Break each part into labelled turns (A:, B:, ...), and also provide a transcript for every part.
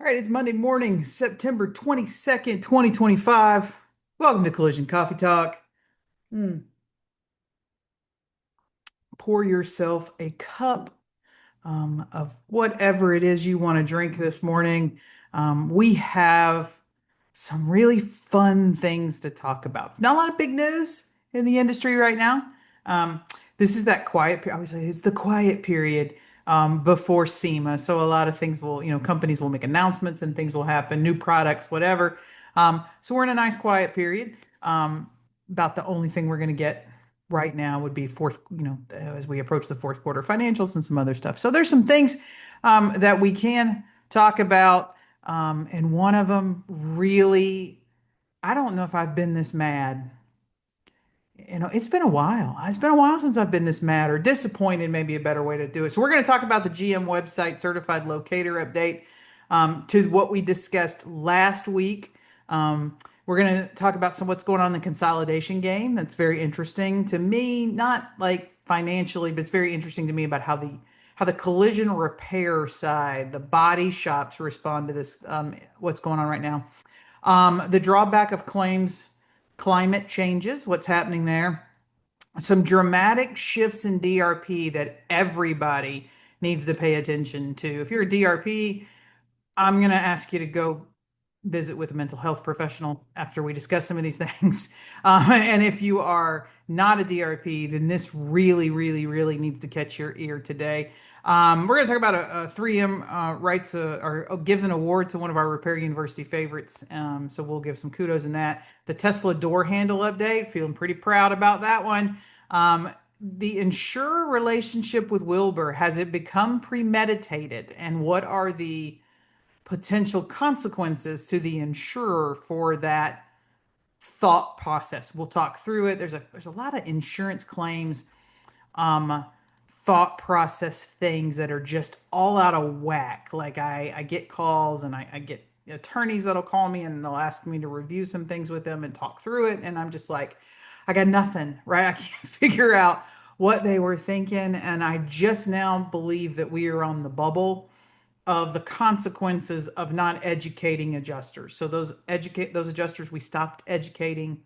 A: All right, it's Monday morning, September 22nd, 2025. Welcome to Collision Coffee Talk. Mm, Pour yourself a cup of whatever it is you want to drink this morning. We have some really fun things to talk about. Not a lot of big news in the industry right now. Um, this is that quiet period. I would say it's the quiet period before SEMA. So a lot of things will, companies will make announcements and things will happen, new products, whatever. So we're in a nice quiet period. About the only thing we're going to get right now would be as we approach the fourth quarter financials and some other stuff. So there's some things that we can talk about. And one of them really, I don't know if I've been this mad. It's been a while. It's been a while since I've been this mad or disappointed, maybe a better way to do it. So we're going to talk about the GM website certified locator update to what we discussed last week. We're going to talk about what's going on in the consolidation game. That's very interesting to me, not like financially, but it's very interesting to me about how the collision repair side, the body shops respond to this, what's going on right now. The drawback of claims, climate changes, what's happening there. Some dramatic shifts in DRP that everybody needs to pay attention to. If you're a DRP, I'm going to ask you to go visit with a mental health professional after we discuss some of these things. And if you are not a DRP, then this really, really, really needs to catch your ear today. We're going to talk about a 3M writes or gives an award to one of our Repair University favorites. So we'll give some kudos in that. The Tesla door handle update, feeling pretty proud about that one. The insurer relationship with Wilber, has it become premeditated? And what are the potential consequences to the insurer for that thought process? We'll talk through it. There's a lot of insurance claims um thought process things that are just all out of whack. Like I get calls and I get attorneys that'll call me and they'll ask me to review some things with them and talk through it. And I'm just like, I got nothing, right? I can't figure out what they were thinking. And I just now believe that we are on the bubble of the consequences of not educating adjusters. So those adjusters we stopped educating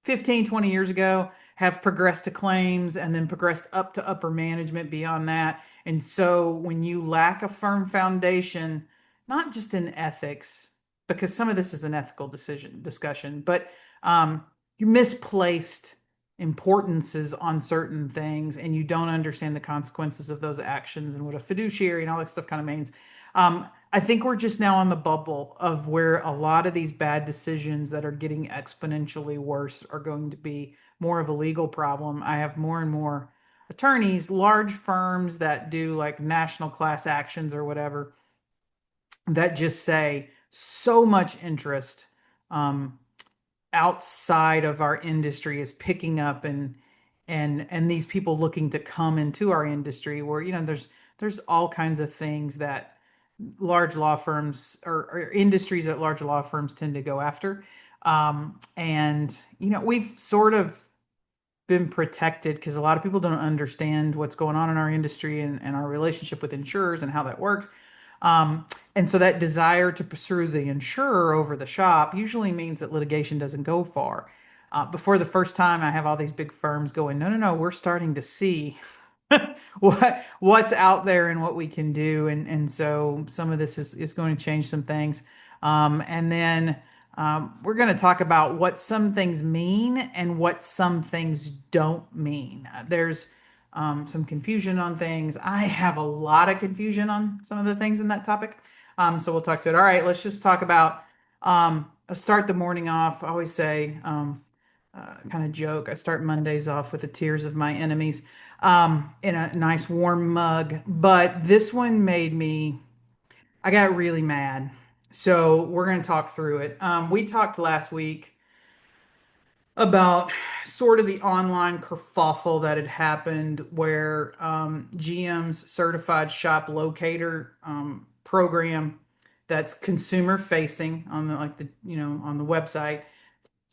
A: 15, 20 years ago have progressed to claims and then progressed up to upper management beyond that. And so when you lack a firm foundation, not just in ethics, because some of this is an ethical discussion, but you misplaced importances on certain things and you don't understand the consequences of those actions and what a fiduciary and all that stuff kind of means. I think we're just now on the bubble of where a lot of these bad decisions that are getting exponentially worse are going to be more of a legal problem. I have more and more attorneys, large firms that do like national class actions or whatever, that just say so much interest um, outside of our industry is picking up, and these people looking to come into our industry where there's all kinds of things that large law firms or industries that large law firms tend to go after. And we've sort of been protected because a lot of people don't understand what's going on in our industry and our relationship with insurers and how that works. And so that desire to pursue the insurer over the shop usually means that litigation doesn't go far. Before the first time, I have all these big firms going, no, no, no, we're starting to see what's out there and what we can do. And so some of this is going to change some things. And then we're going to talk about what some things mean and what some things don't mean. There's some confusion on things. I have a lot of confusion on some of the things in that topic. So we'll talk to it. All right, let's just talk about start the morning off. I always say, kind of joke, I start Mondays off with the tears of my enemies in a nice warm mug. But this one made me, I got really mad. So we're going to talk through it. We talked last week about sort of the online kerfuffle that had happened where GM's certified shop locator program that's consumer facing on on the website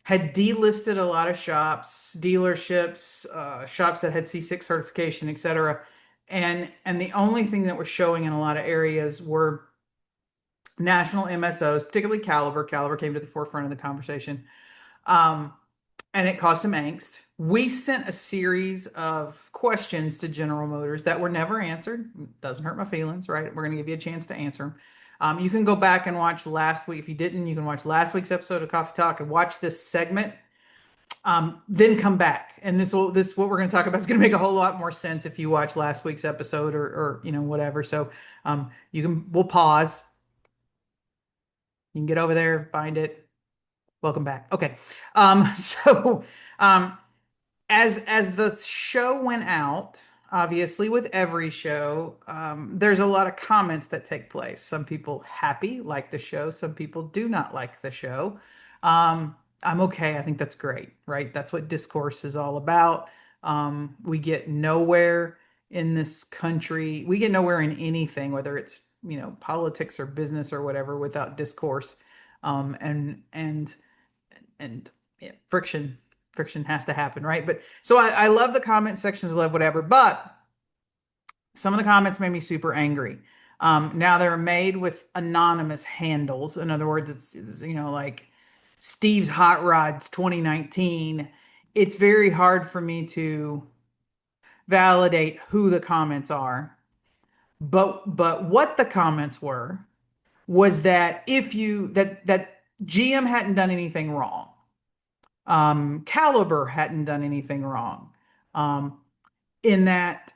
A: had delisted a lot of shops, dealerships, shops that had C6 certification, etc. And the only thing that was showing in a lot of areas were national MSOs, particularly Caliber. Caliber came to the forefront of the conversation. Um, and it caused some angst. We sent a series of questions to General Motors that were never answered. Doesn't hurt my feelings, right? We're going to give you a chance to answer them. You can go back and watch last week. If you didn't, you can watch last week's episode of Coffee Talk and watch this segment. Then come back, and this what we're going to talk about is going to make a whole lot more sense if you watch last week's episode or whatever. So we'll pause. You can get over there, find it. Welcome back. Okay. So um, as the show went out, obviously with every show, there's a lot of comments that take place. Some people happy, like the show. Some people do not like the show. I'm okay. I think that's great, right? That's what discourse is all about. We get nowhere in this country. We get nowhere in anything, whether it's, politics or business or whatever, without discourse. And yeah, friction has to happen, right? But so I love the comment sections, love whatever, but some of the comments made me super angry. Now they're made with anonymous handles. In other words, it's like Steve's Hot Rods 2019. It's very hard for me to validate who the comments are, but what the comments were was that if you that GM hadn't done anything wrong. Caliber hadn't done anything wrong. Um, in that,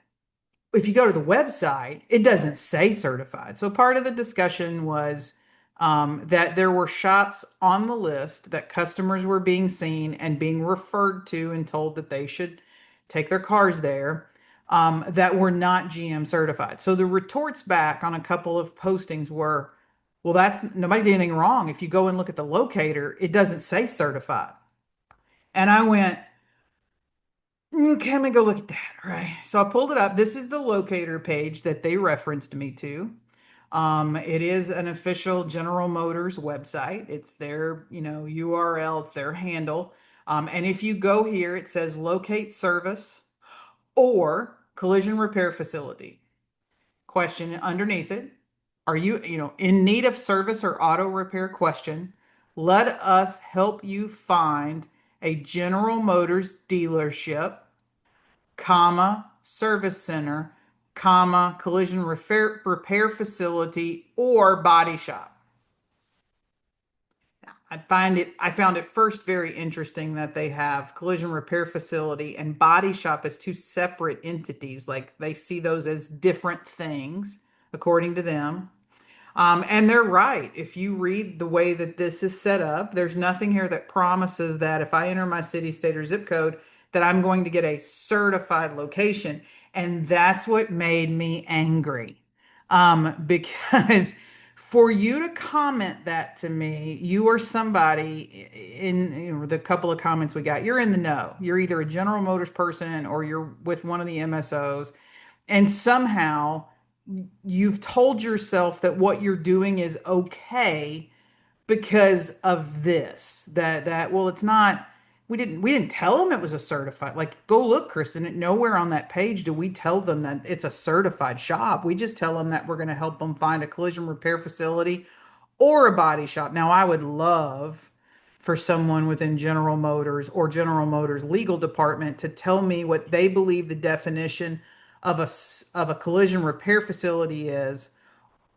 A: if you go to the website, it doesn't say certified. So part of the discussion was that there were shops on the list that customers were being seen and being referred to and told that they should take their cars there that were not GM certified. So the retorts back on a couple of postings were, well, that's nobody did anything wrong. If you go and look at the locator, it doesn't say certified. And I went, can we go look at that? Right. So I pulled it up. This is the locator page that they referenced me to. It is an official General Motors website. It's their, URL, it's their handle. And if you go here, it says locate service or collision repair facility. Question underneath it. Are you, in need of service or auto repair question? Let us help you find a General Motors dealership, comma, service center, comma, collision repair facility, or body shop. I found it first very interesting that they have collision repair facility and body shop as two separate entities. Like they see those as different things, according to them. And they're right. If you read the way that this is set up, there's nothing here that promises that if I enter my city, state, or zip code, that I'm going to get a certified location. And that's what made me angry. Because for you to comment that to me, you are somebody in the couple of comments we got, you're in the know. You're either a General Motors person or you're with one of the MSOs. And somehow you've told yourself that what you're doing is okay because of this that well it's not, we didn't tell them it was a certified, like, go look, Kristen, nowhere on that page do we tell them that it's a certified shop. We just tell them that we're going to help them find a collision repair facility or a body shop. Now I would love for someone within General Motors or General Motors legal department to tell me what they believe the definition of a collision repair facility is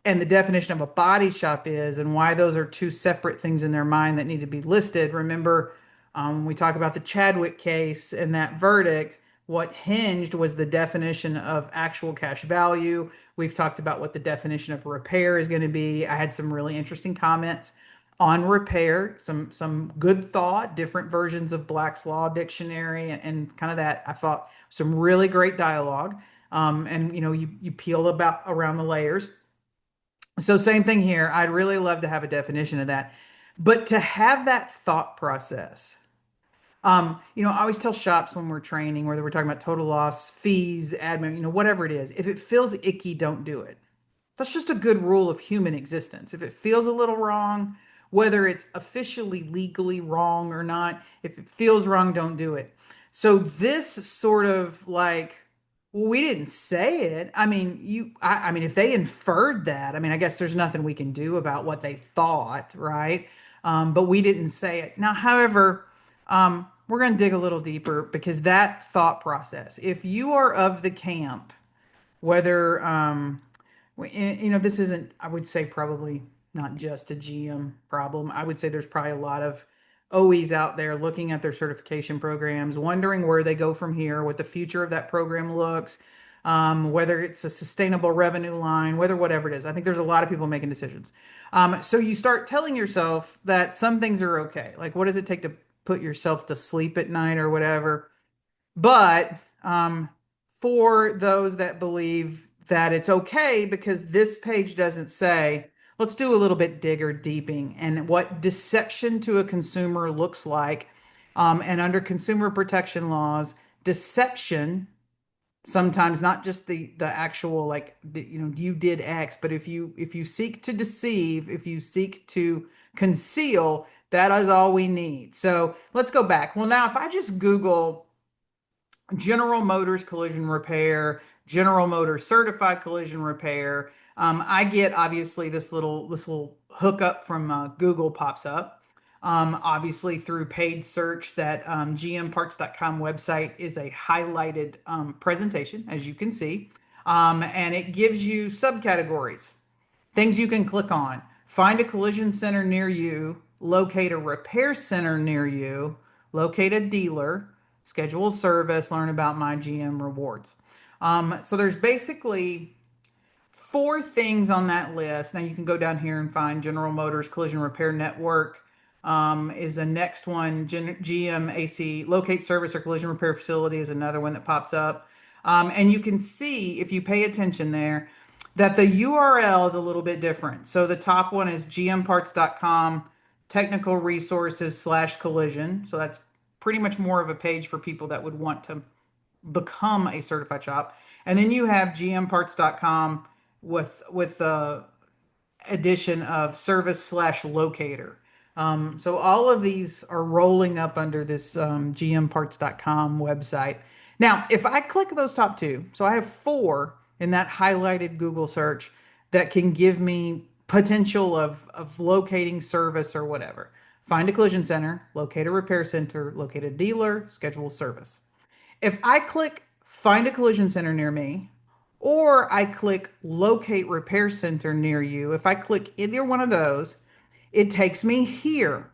A: and the definition of a body shop is and why those are two separate things in their mind that need to be listed. Remember, when we talk about the Chadwick case and that verdict, what hinged was the definition of actual cash value. We've talked about what the definition of repair is going to be. I had some really interesting comments on repair, some good thought, different versions of Black's Law Dictionary, and kind of that. I thought some really great dialogue. And you peel about around the layers. So same thing here. I'd really love to have a definition of that. But to have that thought process, I always tell shops when we're training, whether we're talking about total loss, fees, admin, whatever it is, if it feels icky, don't do it. That's just a good rule of human existence. If it feels a little wrong, whether it's officially legally wrong or not, if it feels wrong, don't do it. So this sort of like We didn't say it. I mean, I mean, if they inferred that, I mean, I guess there's nothing we can do about what they thought, right? But we didn't say it. Now, however, we're going to dig a little deeper because that thought process, if you are of the camp, whether this isn't, I would say, probably not just a GM problem. I would say there's probably a lot of OEs out there looking at their certification programs, wondering where they go from here, what the future of that program looks, whether it's a sustainable revenue line, whether whatever it is. I think there's a lot of people making decisions. So you start telling yourself that some things are okay. Like, what does it take to put yourself to sleep at night or whatever? But for those that believe that it's okay because this page doesn't say, let's do a little bit digger deeping and what deception to a consumer looks like. And under consumer protection laws, deception sometimes not just the actual like you did X, but if you seek to deceive, if you seek to conceal, that is all we need. So let's go back. Well, now if I just Google General Motors collision repair, General Motors certified collision repair. I get obviously this little hookup from Google pops up. Obviously through paid search, that gmparts.com website is a highlighted presentation, as you can see, and it gives you subcategories. Things you can click on: find a collision center near you, locate a repair center near you, locate a dealer, schedule service, learn about my GM rewards. So there's basically four things on that list. Now you can go down here and find General Motors Collision Repair Network is the next one. GM AC locate service or collision repair facility is another one that pops up. And you can see if you pay attention there that the URL is a little bit different. So the top one is gmparts.com technical resources slash collision. So that's pretty much more of a page for people that would want to become a certified shop. And then you have gmparts.com with the addition of service slash locator. So all of these are rolling up under this gmparts.com website. Now, if I click those top two, so I have four in that highlighted Google search that can give me potential of locating service or whatever. Find a collision center, locate a repair center, locate a dealer, schedule service. If I click find a collision center near me, or I click locate repair center near you, if I click either one of those, it takes me here.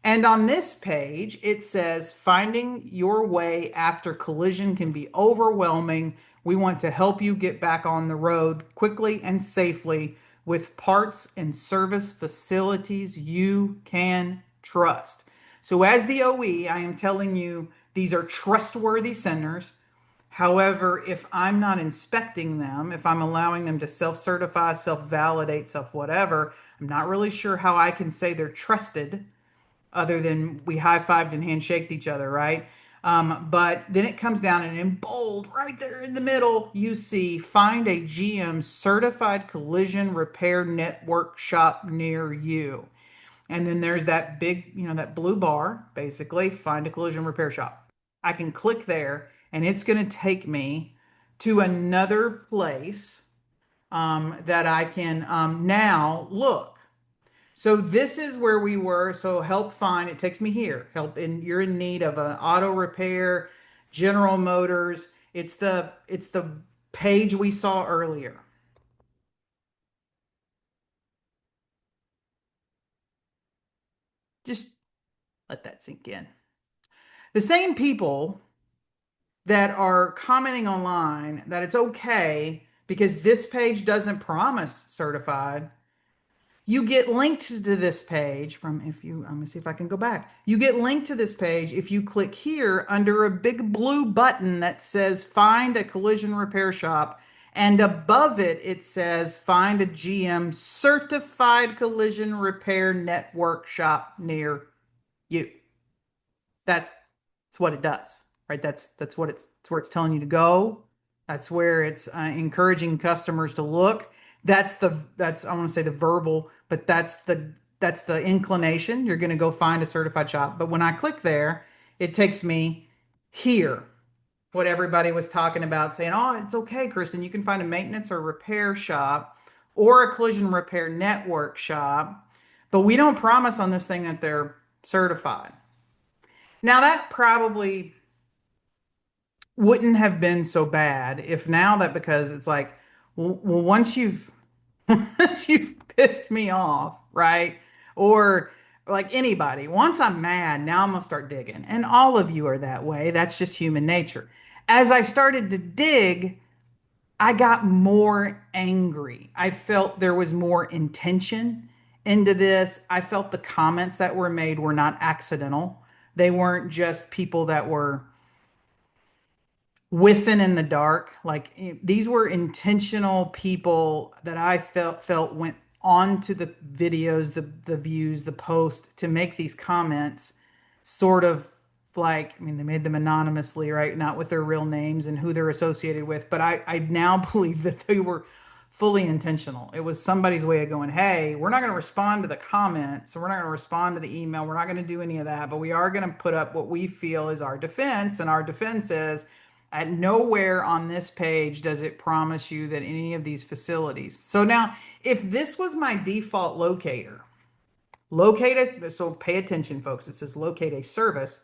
A: And on this page, it says finding your way after collision can be overwhelming. We want to help you get back on the road quickly and safely with parts and service facilities you can trust. So, as the OE, I am telling you these are trustworthy centers. However, if I'm not inspecting them, if I'm allowing them to self certify, self validate, self whatever, I'm not really sure how I can say they're trusted other than we high fived and handshaked each other, right? But then it comes down and in bold, right there in the middle, you see find a GM certified collision repair network shop near you. And then there's that big, that blue bar, basically, find a collision repair shop. I can click there and it's going to take me to another place that I can now look. So this is where we were. So help find, it takes me here. Help in you're in need of an auto repair, General Motors. It's the page we saw earlier. Just let that sink in. The same people that are commenting online that it's okay because this page doesn't promise certified, you get linked to this page from if you I'm gonna see if I can go back. You get linked to this page if you click here under a big blue button that says find a collision repair shop, and above it it says find a GM certified collision repair network shop near you. That's what it does, right? That's where it's telling you to go. That's where it's encouraging customers to look. That's I want to say the verbal, but that's the inclination. You're going to go find a certified shop. But when I click there, it takes me here. what everybody was talking about, saying, oh, it's okay, Kristen, you can find a maintenance or repair shop or a collision repair network shop, but we don't promise on this thing that they're certified. Now, that probably wouldn't have been so bad if now that because it's like, well, once you've once you've pissed me off, right? Or like anybody, once I'm mad, now I'm gonna start digging. And all of you are that way. That's just human nature. As I started to dig, I got more angry. I felt there was more intention into this. I felt the comments that were made were not accidental. They weren't just people that were whiffing in the dark. Like these were intentional people that I felt went onto the videos, the views, the post to make these comments, sort of like, I mean, they made them anonymously, right? Not with their real names and who they're associated with. But I now believe that they were fully intentional. It was somebody's way of going, hey, we're not going to respond to the comments. So we're not going to respond to the email. We're not going to do any of that. But we are going to put up what we feel is our defense. And our defense is at nowhere on this page does it promise you that any of these facilities. So now, if this was my default locator, so pay attention, folks. It says locate a service,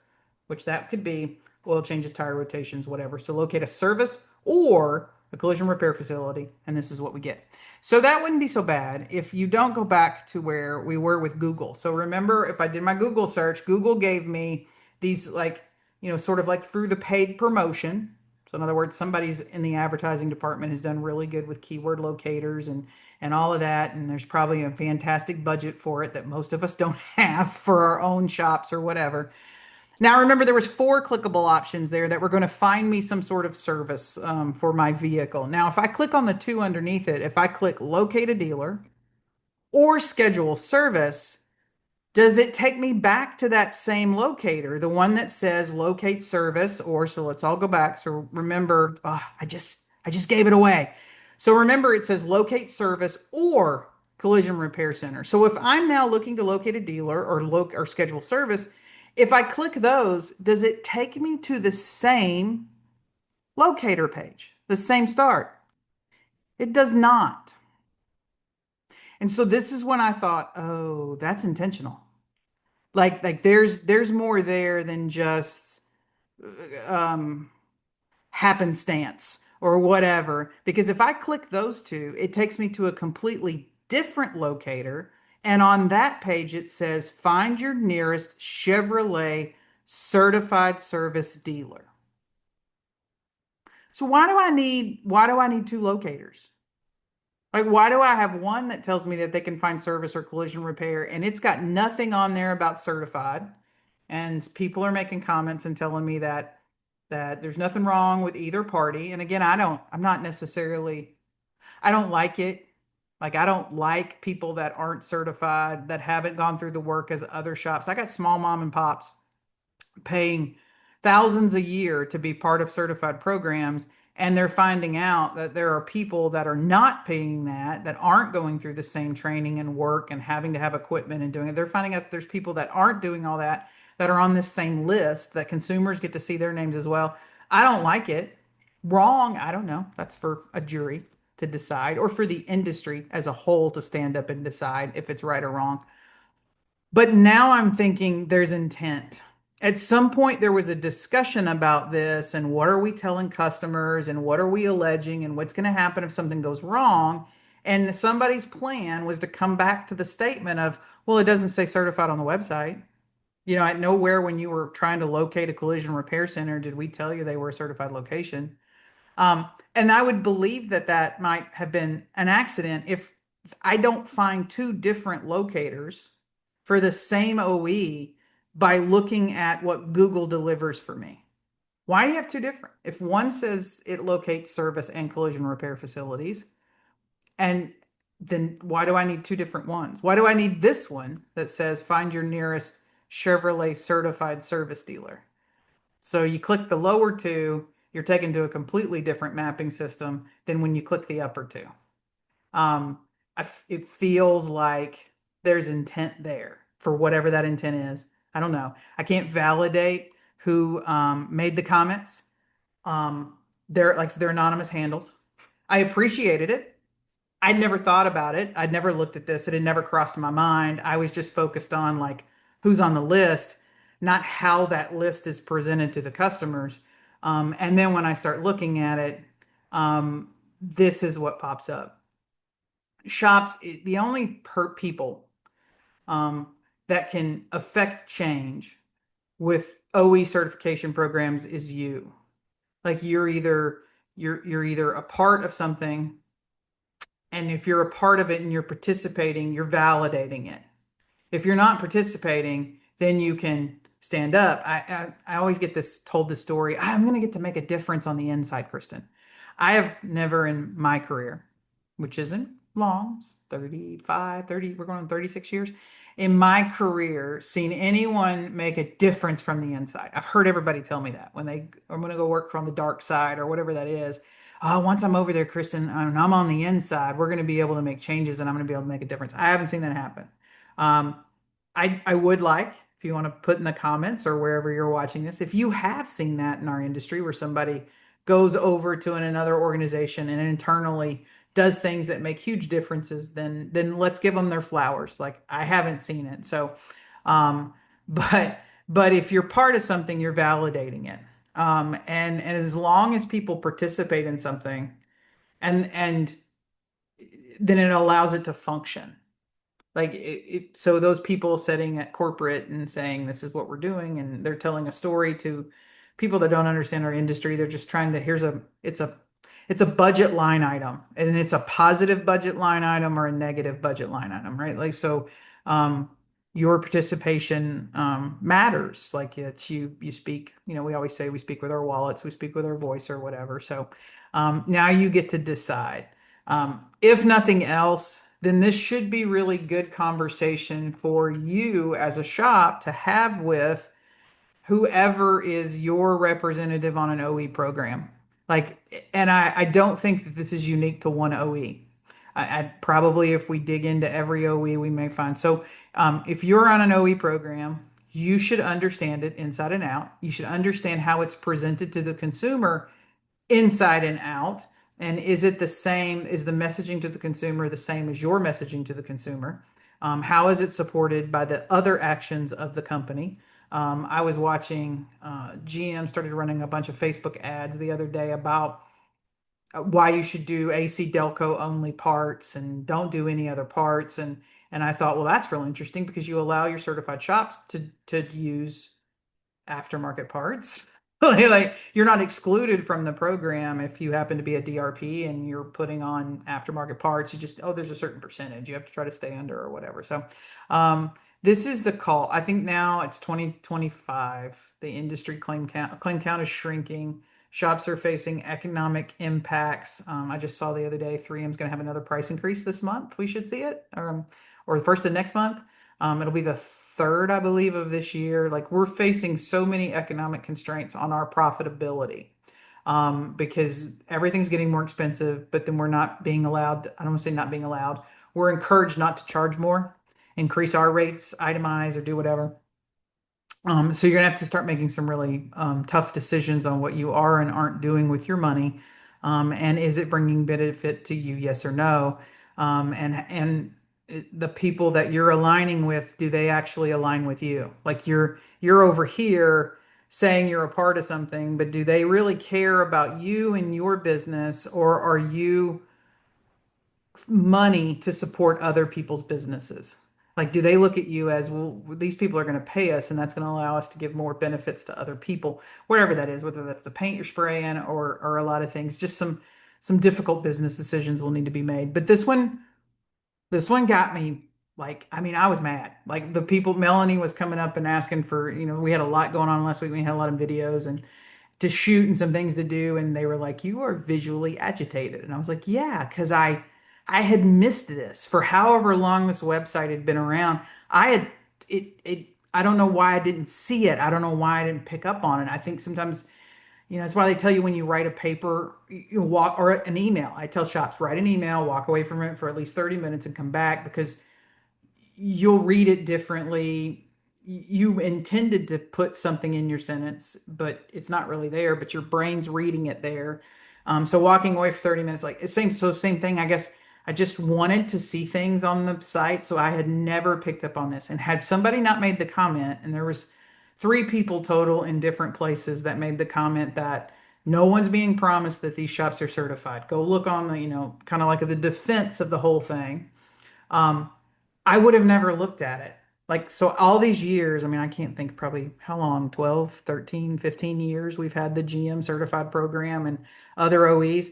A: which that could be oil changes, tire rotations, whatever. So locate a service or a collision repair facility, and this is what we get. So that wouldn't be so bad if you don't go back to where we were with Google. So remember, if I did my Google search, Google gave me these like, sort of like through the paid promotion. So in other words, somebody's in the advertising department has done really good with keyword locators and all of that. And there's probably a fantastic budget for it that most of us don't have for our own shops or whatever. Now, remember, there was 4 clickable options there that were going to find me some sort of service for my vehicle. Now, if I click on the 2 underneath it, if I click locate a dealer or schedule service, does it take me back to that same locator, the one that says locate service? Or so let's all go back. So remember, I just gave it away. So remember, it says locate service or collision repair center. So if I'm now looking to locate a dealer or schedule service, if I click those, does it take me to the same locator page, the same start? It does not. And so this is when I thought, oh, that's intentional. Like there's more there than just um happenstance or whatever, because if I click those two, it takes me to a completely different locator, and on that page it says find your nearest Chevrolet certified service dealer. So why do I need 2 locators? Like, why do I have one that tells me that they can find service or collision repair, and it's got nothing on there about certified? And people are making comments and telling me that there's nothing wrong with either party. And again, I'm not necessarily, I don't like it. Like, I don't like people that aren't certified, that haven't gone through the work as other shops. I got small mom and pops paying thousands a year to be part of certified programs, and they're finding out that there are people that are not paying that aren't going through the same training and work and having to have equipment and doing it. They're finding out that there's people that aren't doing all that that are on this same list that consumers get to see their names as well. I don't like it. Wrong, I don't know. That's for a jury to decide, or for the industry as a whole to stand up and decide if it's right or wrong. But now I'm thinking there's intent. At some point, there was a discussion about this and what are we telling customers and what are we alleging and what's going to happen if something goes wrong. And somebody's plan was to come back to the statement of, well, it doesn't say certified on the website. At nowhere when you were trying to locate a collision repair center did we tell you they were a certified location. And I would believe that that might have been an accident if I don't find 2 different locators for the same OE by looking at what Google delivers for me. Why do you have 2 different? If one says it locates service and collision repair facilities, and then why do I need 2 different ones? Why do I need this one that says find your nearest Chevrolet certified service dealer? So you click the lower 2, you're taken to a completely different mapping system than when you click the upper 2. Um, it feels like there's intent there for whatever that intent is. I don't know. I can't validate who made the comments. Um, they're anonymous handles. I appreciated it. I'd never thought about it. I'd never looked at this. It had never crossed my mind. I was just focused on like who's on the list, not how that list is presented to the customers. And then when I start looking at it, this is what pops up. Shops, the only people um, that can affect change with OE certification programs is you. Like you're either a part of something, and if you're a part of it and you're participating, you're validating it. If you're not participating, then you can stand up. I always get this told the story. I'm going to get to make a difference on the inside, Kristen. I have never in my career, which isn't long, it's 35, 30, we're going on 36 years. In my career, seen anyone make a difference from the inside. I've heard everybody tell me that when I'm going to go work from the dark side or whatever that is. Oh, once I'm over there, Kristen, and I'm on the inside, we're going to be able to make changes and I'm going to be able to make a difference. I haven't seen that happen. Um, I would like, if you want to put in the comments or wherever you're watching this, if you have seen that in our industry where somebody goes over to another organization and internally does things that make huge differences, then let's give them their flowers. Like I haven't seen it. So, um, but if you're part of something, you're validating it. And as long as people participate in something and then it allows it to function. Like so those people sitting at corporate and saying this is what we're doing and they're telling a story to people that don't understand our industry. They're just trying to it's a budget line item, and it's a positive budget line item or a negative budget line item, right? Like so um your participation matters. Like it's you speak, we always say we speak with our wallets, we speak with our voice or whatever. So now you get to decide. If nothing else, then this should be really good conversation for you as a shop to have with whoever is your representative on an OE program. Like, and I don't think that this is unique to one OE. I'd probably, if we dig into every OE, we may find. So, if you're on an OE program, you should understand it inside and out. You should understand how it's presented to the consumer inside and out. And is it the same? Is the messaging to the consumer the same as your messaging to the consumer? How is it supported by the other actions of the company? I was watching GM started running a bunch of Facebook ads the other day about why you should do AC Delco only parts and don't do any other parts. And I thought, well, that's real interesting because you allow your certified shops to use aftermarket parts. Like you're not excluded from the program if you happen to be a DRP and you're putting on aftermarket parts. You just, oh, there's a certain percentage you have to try to stay under or whatever. So um, this is the call. I think now it's 2025. The industry claim count is shrinking. Shops are facing economic impacts. I just saw the other day 3M is going to have another price increase this month. We should see it, or the first of next month. It'll be the third, I believe, of this year. Like we're facing so many economic constraints on our profitability because everything's getting more expensive, but then we're not being allowed. I don't want to say not being allowed. We're encouraged not to charge more, increase our rates, itemize, or do whatever. So you're gonna have to start making some really tough decisions on what you are and aren't doing with your money, and is it bringing benefit to you, yes or no? The people that you're aligning with, do they actually align with you? Like you're over here saying you're a part of something, but do they really care about you and your business, or are you money to support other people's businesses? Like, do they look at you as, well, these people are going to pay us and that's going to allow us to give more benefits to other people, whatever that is, whether that's the paint you're spraying or a lot of things, just some difficult business decisions will need to be made. But this one got me like, I mean, I was mad. Like the people, Melanie was coming up and asking for, we had a lot going on last week. We had a lot of videos and to shoot and some things to do. And they were like, you are visually agitated. And I was like, yeah, because I had missed this for however long this website had been around. I had I don't know why I didn't see it. I don't know why I didn't pick up on it. I think sometimes, that's why they tell you when you write a paper, you walk or an email. I tell shops, write an email, walk away from it for at least 30 minutes and come back because you'll read it differently. you intended to put something in your sentence, but it's not really there, but your brain's reading it there. So walking away for 30 minutes, like it's same thing. I guess I just wanted to see things on the site. So I had never picked up on this. And had somebody not made the comment, and there was three people total in different places that made the comment that no one's being promised that these shops are certified. Go look on the, kind of like the defense of the whole thing. Um, I would have never looked at it. Like, so all these years, I mean, I can't think probably how long, 12, 13, 15 years we've had the GM certified program and other OEs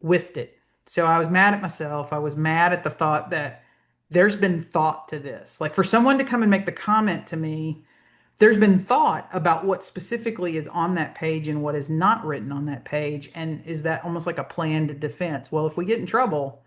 A: whiffed it. So I was mad at myself. I was mad at the thought that there's been thought to this. Like for someone to come and make the comment to me, there's been thought about what specifically is on that page and what is not written on that page. And is that almost like a planned defense? Well, if we get in trouble,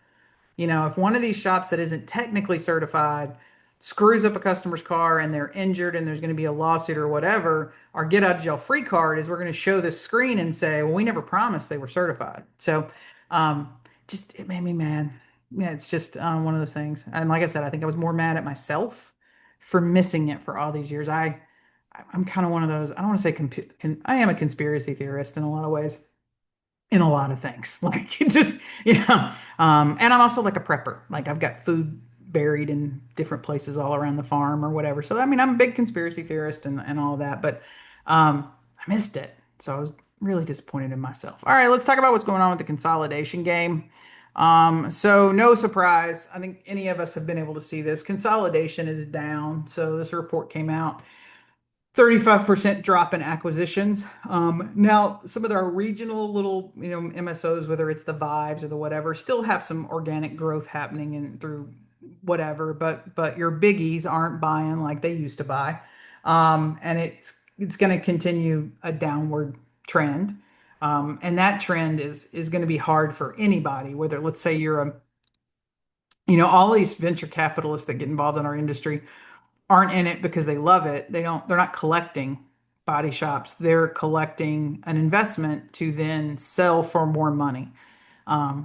A: if one of these shops that isn't technically certified screws up a customer's car and they're injured and there's going to be a lawsuit or whatever, our get out of jail free card is we're going to show this screen and say, well, we never promised they were certified. So um, just it made me mad. Yeah, it's just one of those things. And like I said, I think I was more mad at myself for missing it for all these years. I'm kind of one of those. I don't want to say I am a conspiracy theorist in a lot of ways, in a lot of things. Like it just, and I'm also like a prepper. Like I've got food buried in different places all around the farm or whatever. So I mean, I'm a big conspiracy theorist and all of that, but I missed it. So I was really disappointed in myself. All right, let's talk about what's going on with the consolidation game. So no surprise, I think any of us have been able to see this. Consolidation is down. So this report came out. 35% drop in acquisitions. Now, some of our regional little, MSOs, whether it's the Vives or the whatever, still have some organic growth happening and through whatever, but your biggies aren't buying like they used to buy. And it's going to continue a downward trend. And that trend is going to be hard for anybody, whether let's say you're all these venture capitalists that get involved in our industry aren't in it because they love it. They're not collecting body shops. They're collecting an investment to then sell for more money.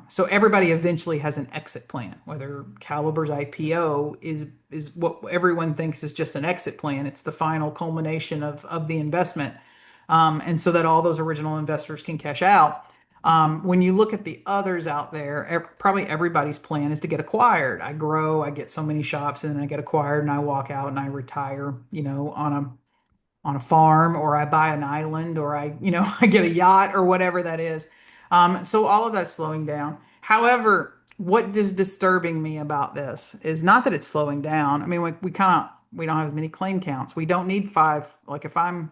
A: So everybody eventually has an exit plan. Whether Caliber's IPO is what everyone thinks is just an exit plan. It's the final culmination of the investment, and so that all those original investors can cash out. When you look at the others out there, probably everybody's plan is to get acquired. I grow, I get so many shops, and then I get acquired, and I walk out and I retire, on a farm, or I buy an island, or I get a yacht or whatever that is. So all of that's slowing down. However, what is disturbing me about this is not that it's slowing down. I mean, we don't have as many claim counts. We don't need five. Like if I'm,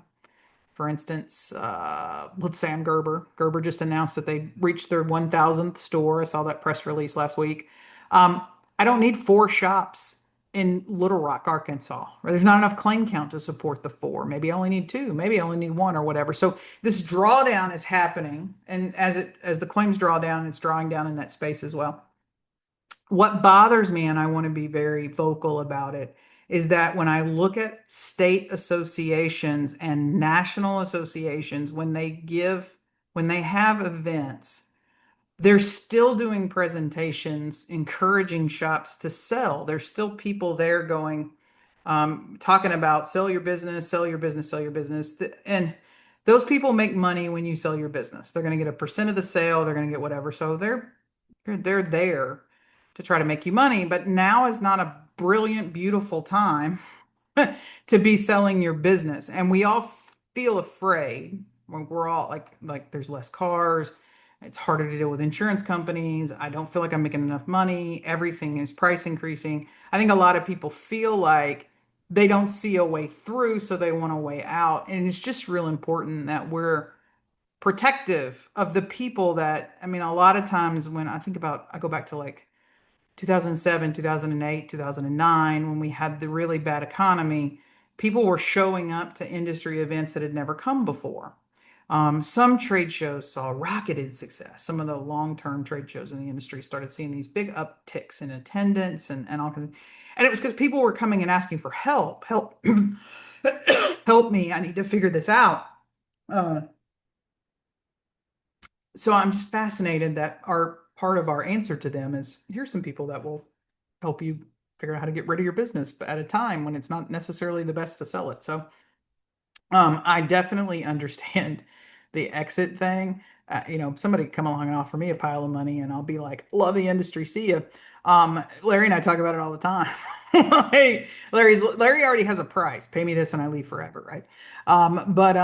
A: for instance, let's say I'm Gerber. Gerber just announced that they reached their 1,000th store. I saw that press release last week. Um, I don't need four shops in Little Rock, Arkansas. There's not enough claim count to support the four. Maybe I only need two. Maybe I only need one or whatever. So this drawdown is happening, and as the claims draw down, it's drawing down in that space as well. What bothers me, and I want to be very vocal about it, is that when I look at state associations and national associations, when they have events, they're still doing presentations encouraging shops to sell. There's still people there going, talking about sell your business, sell your business, sell your business. And those people make money when you sell your business. They're going to get a percent of the sale. They're going to get whatever. So they're there to try to make you money. But now is not a brilliant, beautiful time to be selling your business. And we all feel afraid when we're all like there's less cars. It's harder to deal with insurance companies. I don't feel like I'm making enough money. Everything is price increasing. I think a lot of people feel like they don't see a way through, so they want a way out. And it's just real important that we're protective of the people that, I mean, a lot of times when I go back to like 2007, 2008, 2009, when we had the really bad economy, people were showing up to industry events that had never come before. Some trade shows saw rocketed success. Some of the long-term trade shows in the industry started seeing these big upticks in attendance and all kinds of, and it was because people were coming and asking for help, help me. I need to figure this out. Uh, so I'm just fascinated that our part of our answer to them is here's some people that will help you figure out how to get rid of your business at a time when it's not necessarily the best to sell it. So I definitely understand the exit thing. Somebody come along and offer me a pile of money, and I'll be like, "Love the industry, see ya." Larry and I talk about it all the time. Hey, Larry already has a price. Pay me this, and I leave forever, right? But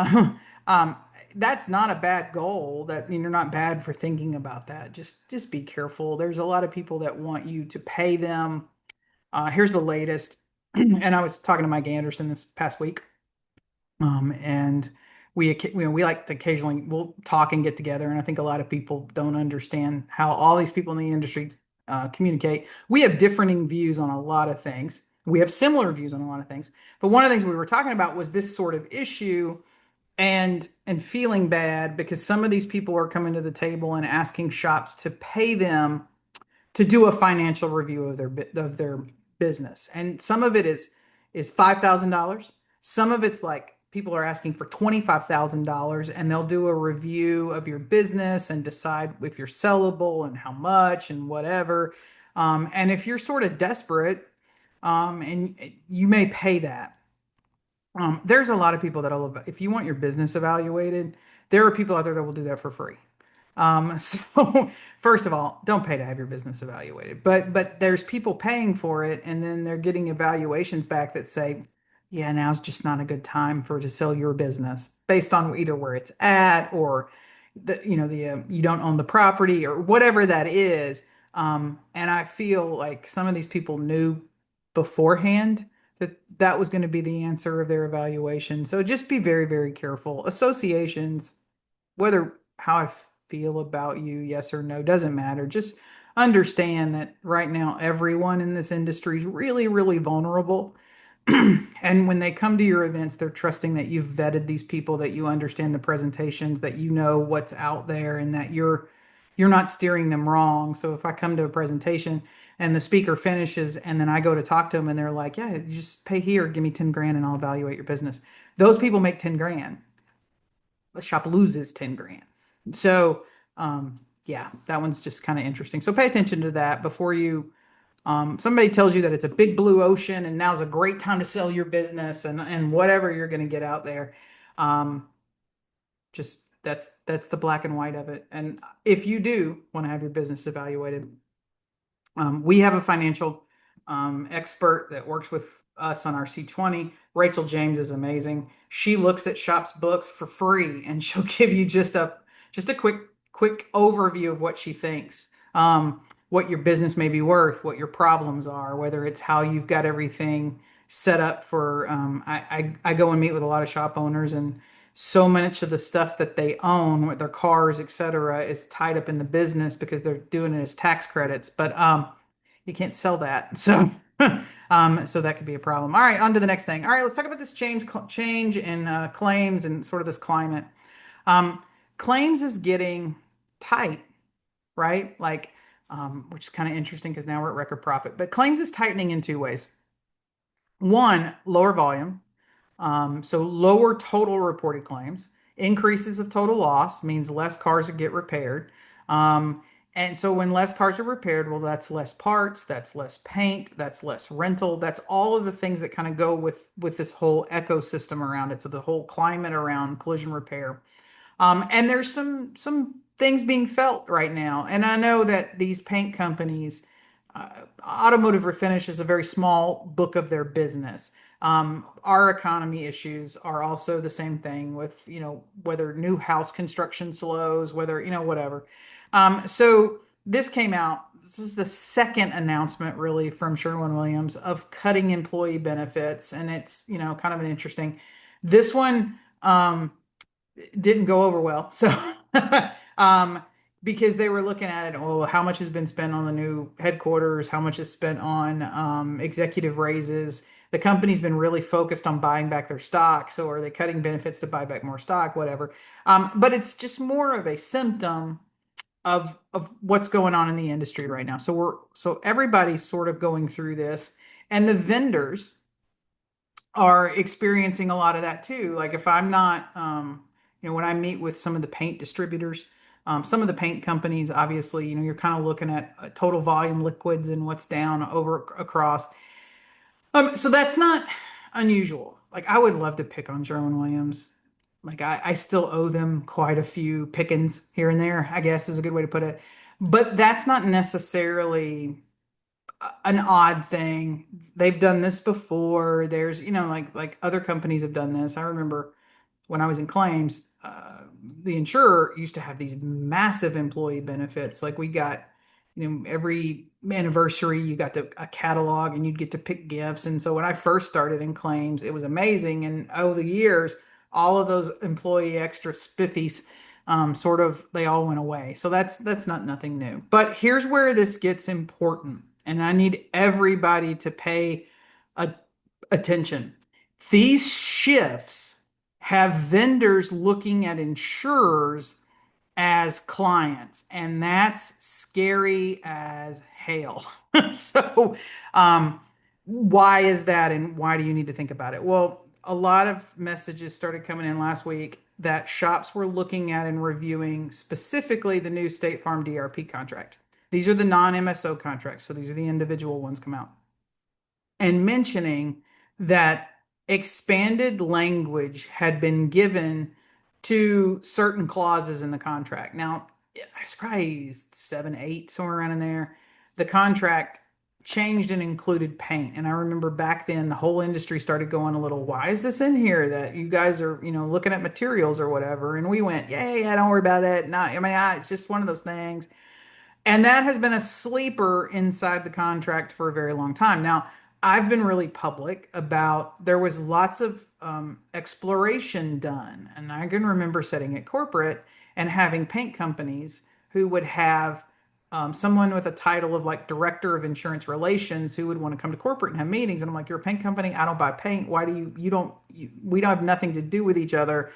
A: um, that's not a bad goal. You're not bad for thinking about that. Just be careful. There's a lot of people that want you to pay them. Here's the latest, and I was talking to Mike Anderson this past week. And we like to occasionally we'll talk and get together. And I think a lot of people don't understand how all these people in the industry communicate. We have differing views on a lot of things. We have similar views on a lot of things. But one of the things we were talking about was this sort of issue and feeling bad because some of these people are coming to the table and asking shops to pay them to do a financial review of their business. And some of it is $5,000. Some of it's like people are asking for $25,000 and they'll do a review of your business and decide if you're sellable and how much and whatever. And if you're sort of desperate, and you may pay that. There's a lot of people if you want your business evaluated, there are people out there that will do that for free. So first of all, don't pay to have your business evaluated. But there's people paying for it, and then they're getting evaluations back that say, yeah, now's just not a good time to sell your business based on either where it's at or the you don't own the property or whatever that is. And I feel like some of these people knew beforehand that that was going to be the answer of their evaluation. So just be very, very careful. Associations, whether how I feel about you, yes or no, doesn't matter. Just understand that right now, everyone in this industry is really, really vulnerable. And when they come to your events, they're trusting that you've vetted these people, that you understand the presentations, that you know what's out there, and that you're not steering them wrong. So if I come to a presentation and the speaker finishes and then I go to talk to them and they're like, yeah, you just pay here, give me 10 grand and I'll evaluate your business. Those people make 10 grand. The shop loses 10 grand. So, yeah, that one's just kind of interesting. So pay attention to that before somebody tells you that it's a big blue ocean and now's a great time to sell your business and whatever you're going to get out there. Um, just that's the black and white of it. And if you do want to have your business evaluated, we have a financial expert that works with us on our C20. Rachel James is amazing. She looks at shops books for free, and she'll give you just a quick overview of what she thinks, what your business may be worth, what your problems are, whether it's how you've got everything set up for. I go and meet with a lot of shop owners, and so much of the stuff that they own, with their cars, etc., is tied up in the business because they're doing it as tax credits. But you can't sell that. So so that could be a problem. All right, on to the next thing. All right, let's talk about this change in claims and sort of this climate. Um, Claims is getting tight, right? Like, which is kind of interesting because now we're at record profit. But claims is tightening in two ways. One, lower volume. So lower total reported claims. Increases of total loss means less cars get repaired. Um, and so when less cars are repaired, well, that's less parts, that's less paint, that's less rental, that's all of the things that kind of go with this whole ecosystem around it. So the whole climate around collision repair. And there's some things being felt right now. And I know that these paint companies, automotive refinish is a very small book of their business. Our economy issues are also the same thing with, whether new house construction slows, whether, whatever. So this came out. This is the second announcement really from Sherwin-Williams of cutting employee benefits. And it's, kind of an interesting, this one, didn't go over well. So, um, because they were looking at it, well, how much has been spent on the new headquarters? How much is spent on executive raises? The company's been really focused on buying back their stock. So, are they cutting benefits to buy back more stock? Whatever. But it's just more of a symptom of what's going on in the industry right now. So everybody's sort of going through this, and the vendors are experiencing a lot of that too. Like if I'm not, when I meet with some of the paint distributors, some of the paint companies, obviously, you're kind of looking at total volume liquids and what's down over across. So that's not unusual. Like I would love to pick on Sherwin-Williams. Like I still owe them quite a few pickings here and there, I guess is a good way to put it. But that's not necessarily an odd thing. They've done this before. There's, like other companies have done this. I remember when I was in claims, the insurer used to have these massive employee benefits. Like we got, every anniversary you got a catalog and you'd get to pick gifts. And so when I first started in claims, it was amazing. And over the years, all of those employee extra spiffies, sort of they all went away. So that's not nothing new. But here's where this gets important, and I need everybody to pay a, attention. These shifts have vendors looking at insurers as clients, and that's scary as hell. So, why is that, and why do you need to think about it? Well, a lot of messages started coming in last week that shops were looking at and reviewing specifically the new State Farm DRP contract. These are the non-MSO contracts, so these are the individual ones come out, and mentioning that expanded language had been given to certain clauses in the contract. Now, it's probably 7, 8, somewhere around in there. The contract changed and included paint. And I remember back then the whole industry started going a little, why is this in here that you guys are, looking at materials or whatever? And we went, yeah, don't worry about it. No, it's just one of those things. And that has been a sleeper inside the contract for a very long time. Now, I've been really public about there was lots of exploration done. And I can remember sitting at corporate and having paint companies who would have someone with a title of like director of insurance relations who would want to come to corporate and have meetings. And I'm like, you're a paint company. I don't buy paint. Why do we don't have nothing to do with each other.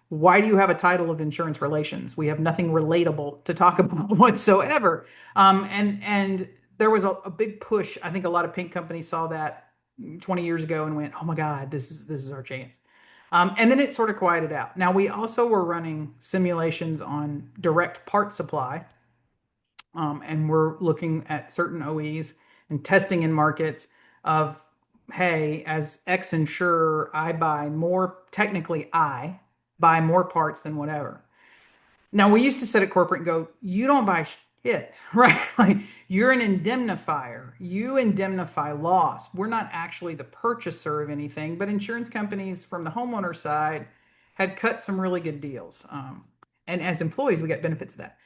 A: Why do you have a title of insurance relations? We have nothing relatable to talk about whatsoever. And there was a big push. I think a lot of paint companies saw that 20 years ago and went, "Oh my God, this is our chance." And then it sort of quieted out. Now we also were running simulations on direct part supply, and we're looking at certain OEs and testing in markets of, hey, as X insurer, I buy more parts than whatever. Now, we used to sit at corporate and go, you don't buy shit, right? Like you're an indemnifier. You indemnify loss. We're not actually the purchaser of anything, but insurance companies from the homeowner side had cut some really good deals. And as employees, we got benefits of that.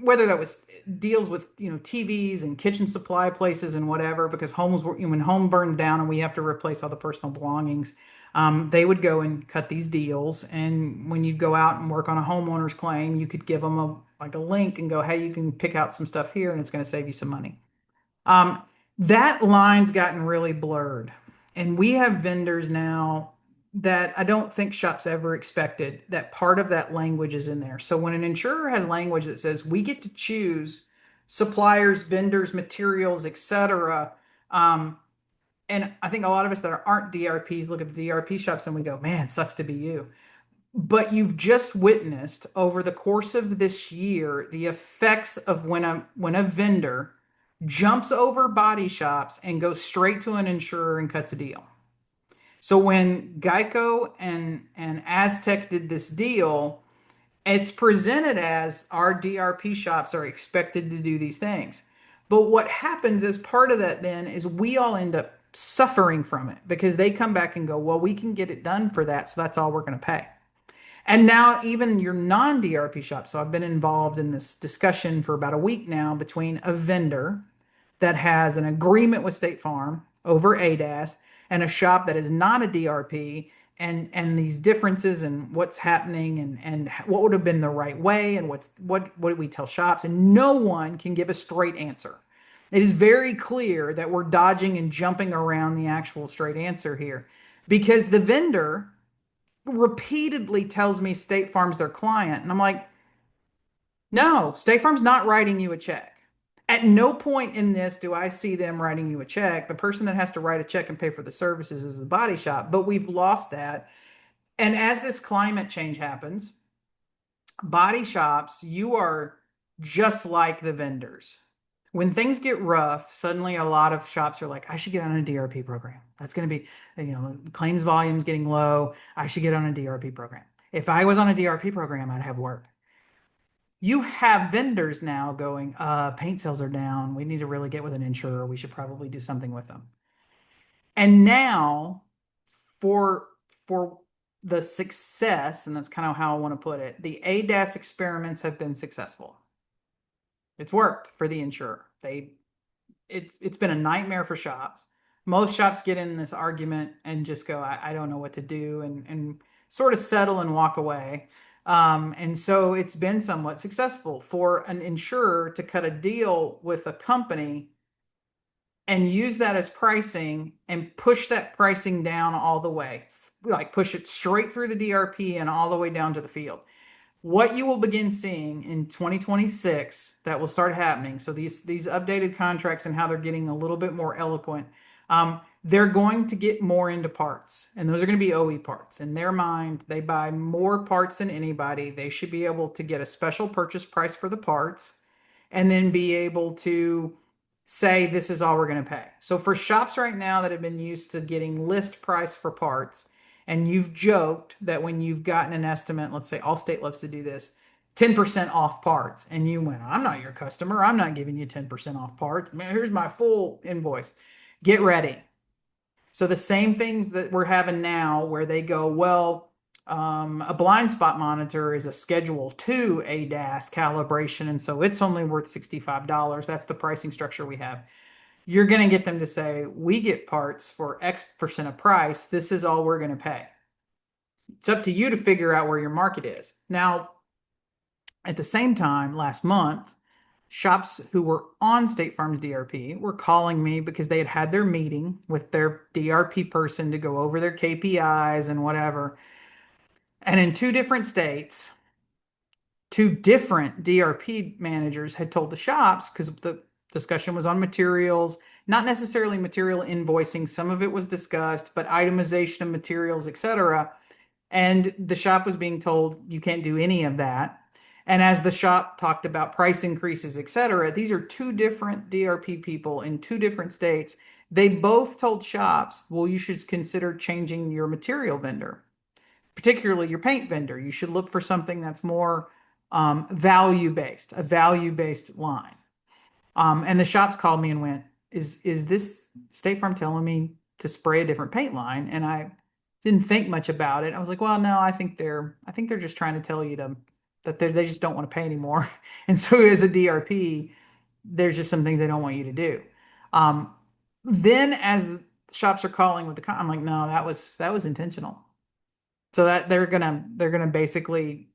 A: Whether that was deals with TVs and kitchen supply places and whatever, because homes were, when home burns down and we have to replace all the personal belongings, they would go and cut these deals. And when you'd go out and work on a homeowner's claim, you could give them a link and go, hey, you can pick out some stuff here and it's going to save you some money. Um, that line's gotten really blurred. And we have vendors now that I don't think shops ever expected that part of that language is in there. So when an insurer has language that says we get to choose suppliers, vendors, materials, etc., and I think a lot of us that aren't DRPs look at the DRP shops and we go, man, sucks to be you. But you've just witnessed over the course of this year the effects of when a vendor jumps over body shops and goes straight to an insurer and cuts a deal. So when Geico and Aztec did this deal, it's presented as our DRP shops are expected to do these things. But what happens as part of that then is we all end up suffering from it because they come back and go, well, we can get it done for that. So that's all we're going to pay. And now even your non-DRP shop. So I've been involved in this discussion for about a week now between a vendor that has an agreement with State Farm over ADAS and a shop that is not a DRP, and these differences and what's happening and what would have been the right way and what do we tell shops, and no one can give a straight answer. It is very clear that we're dodging and jumping around the actual straight answer here because the vendor repeatedly tells me State Farm's their client. And I'm like, no, State Farm's not writing you a check. At no point in this do I see them writing you a check. The person that has to write a check and pay for the services is the body shop, but we've lost that. And as this climate change happens, body shops, you are just like the vendors. when things get rough, suddenly a lot of shops are like, I should get on a DRP program. That's going to be, claims volume's getting low. I should get on a DRP program. If I was on a DRP program, I'd have work. You have vendors now going, paint sales are down. We need to really get with an insurer. We should probably do something with them. And now for for the success, and that's kind of how I want to put it, the ADAS experiments have been successful. It's worked for the insurer. It's been a nightmare for shops. Most shops get in this argument and just go, I don't know what to do, and sort of settle and walk away. And so it's been somewhat successful for an insurer to cut a deal with a company and use that as pricing and push that pricing down all the way, like push it straight through the DRP and all the way down to the field. What you will begin seeing in 2026 that will start happening. So these updated contracts and how they're getting a little bit more eloquent. They're going to get more into parts, and those are going to be OE parts. In their mind, they buy more parts than anybody. They should be able to get a special purchase price for the parts and then be able to say, this is all we're going to pay. So for shops right now that have been used to getting list price for parts, and you've joked that when you've gotten an estimate, let's say Allstate loves to do this, 10% off parts, and you went, I'm not your customer. I'm not giving you 10% off parts. Man, here's my full invoice. Get ready. So the same things that we're having now where they go, well, a blind spot monitor is a Schedule 2 ADAS calibration, and so it's only worth $65. That's the pricing structure we have. You're going to get them to say, we get parts for X% of price. This is all we're going to pay. It's up to you to figure out where your market is. Now, at the same time, last month, shops who were on State Farm's DRP were calling me because they had had their meeting with their DRP person to go over their KPIs and whatever. And in two different states, two different DRP managers had told the shops, because the discussion was on materials, not necessarily material invoicing. Some of it was discussed, but itemization of materials, etc. And the shop was being told you can't do any of that. And as the shop talked about price increases, etc., these are two different DRP people in two different states. They both told shops, well, you should consider changing your material vendor, particularly your paint vendor. You should look for something that's more value-based, a value-based line. And the shops called me and went, is this State Farm telling me to spray a different paint line? And I didn't think much about it. I was like, well, no, I think they're just trying to tell you that they just don't want to pay anymore. And so as a DRP, there's just some things they don't want you to do. Then as shops are calling with I'm like, no, that was intentional. So that they're gonna basically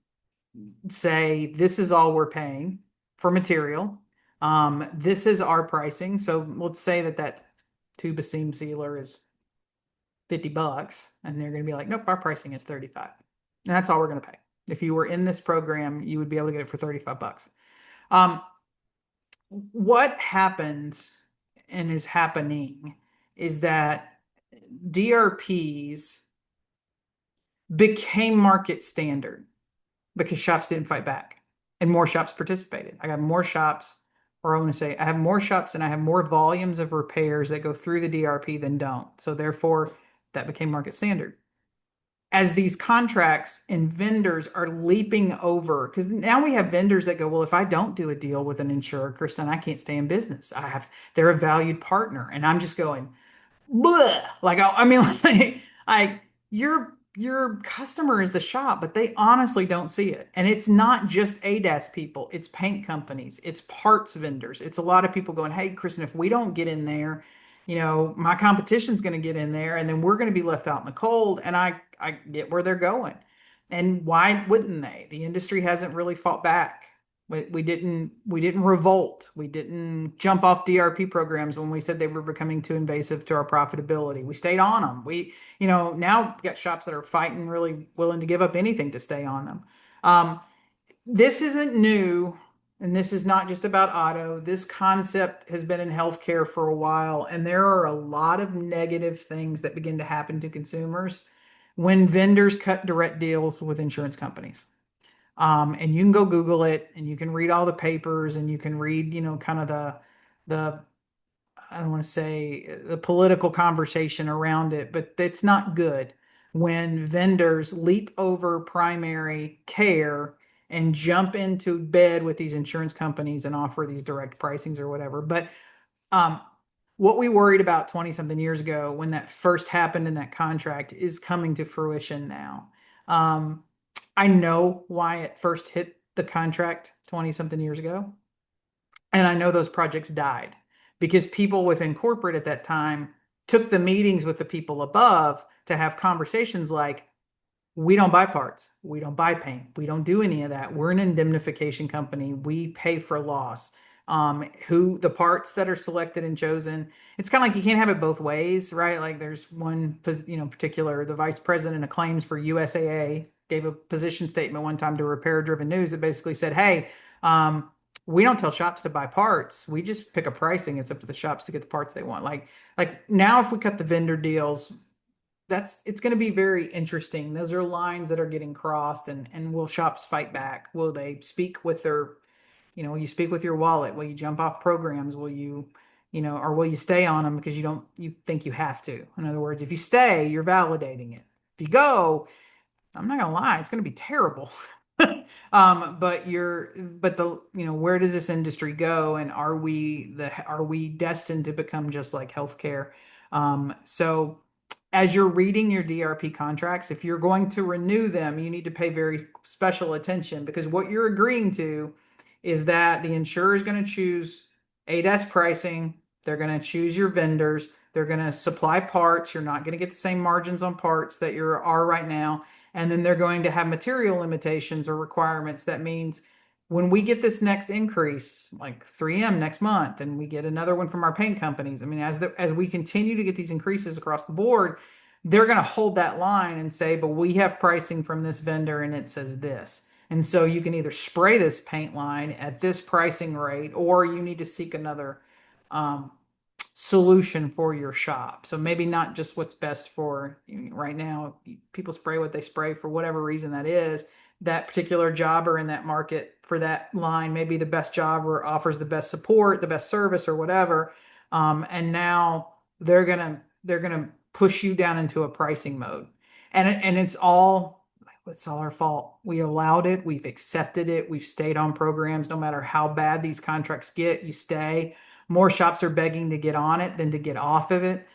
A: say, this is all we're paying for material. This is our pricing. So let's say that tube of seam sealer is $50, and they're going to be like, nope, our pricing is $35. And that's all we're going to pay. If you were in this program, you would be able to get it for $35. What happens and is happening is that DRPs became market standard because shops didn't fight back and more shops participated. I got more shops, or I want to say I have more shops and I have more volumes of repairs that go through the DRP than don't. So therefore, that became market standard. As these contracts and vendors are leaping over, because now we have vendors that go, well, if I don't do a deal with an insurer, Kristen, I can't stay in business. They're a valued partner. And I'm just going, bleh. Like, I mean, like your customer is the shop, but they honestly don't see it. And it's not just ADAS people, it's paint companies, it's parts vendors. It's a lot of people going, hey, Kristen, if we don't get in there, my competition's going to get in there and then we're going to be left out in the cold. And I get where they're going. And why wouldn't they? The industry hasn't really fought back. We didn't revolt. We didn't jump off DRP programs when we said they were becoming too invasive to our profitability. We stayed on them. Now we got shops that are fighting, really willing to give up anything to stay on them. This isn't new, and this is not just about auto. This concept has been in healthcare for a while, and there are a lot of negative things that begin to happen to consumers when vendors cut direct deals with insurance companies. And you can go Google it and you can read all the papers and you can read, kind of the I don't want to say the political conversation around it, but it's not good when vendors leap over primary care and jump into bed with these insurance companies and offer these direct pricings or whatever. But um, what we worried about 20 something years ago when that first happened in that contract is coming to fruition now. Um, I know why it first hit the contract 20 something years ago. And I know those projects died because people within corporate at that time took the meetings with the people above to have conversations like, we don't buy parts. We don't buy paint. We don't do any of that. We're an indemnification company. We pay for loss. Who the parts that are selected and chosen, it's kind of like you can't have it both ways, right? Like there's one, particular, the vice president of claims for USAA gave a position statement one time to Repair Driven News that basically said, hey, um, we don't tell shops to buy parts. We just pick a pricing. It's up to the shops to get the parts they want. Like now, if we cut the vendor deals, it's going to be very interesting. Those are lines that are getting crossed, and will shops fight back? Will they speak with their, will you speak with your wallet? Will you jump off programs? Will you, or will you stay on them because you think you have to? In other words, if you stay, you're validating it. If you go, I'm not gonna lie, it's gonna be terrible. But where does this industry go? And are we destined to become just like healthcare? So as you're reading your DRP contracts, if you're going to renew them, you need to pay very special attention because what you're agreeing to is that the insurer is going to choose ADAS pricing. They're going to choose your vendors. They're going to supply parts. You're not going to get the same margins on parts that you are right now. And then they're going to have material limitations or requirements. That means when we get this next increase, like 3M next month, and we get another one from our paint companies, I mean, as we continue to get these increases across the board, they're going to hold that line and say, but we have pricing from this vendor and it says this. And so you can either spray this paint line at this pricing rate, or you need to seek another um, solution for your shop. So maybe not just what's best for right now. People spray what they spray for whatever reason that is. That particular jobber in that market for that line may be the best jobber, offers the best support, the best service, or whatever. And now they're gonna push you down into a pricing mode, and it's all our fault. We allowed it. We've accepted it. We've stayed on programs. No matter how bad these contracts get, you stay. More shops are begging to get on it than to get off of it.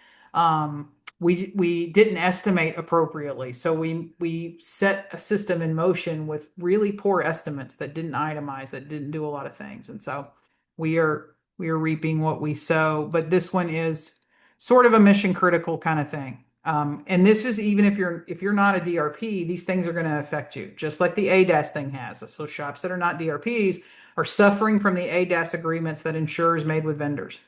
A: We didn't estimate appropriately, so we set a system in motion with really poor estimates that didn't itemize, that didn't do a lot of things, and so we are reaping what we sow. But this one is sort of a mission critical kind of thing. And this is even if you're not a DRP, these things are going to affect you, just like the ADAS thing has. So shops that are not DRPs are suffering from the ADAS agreements that insurers made with vendors.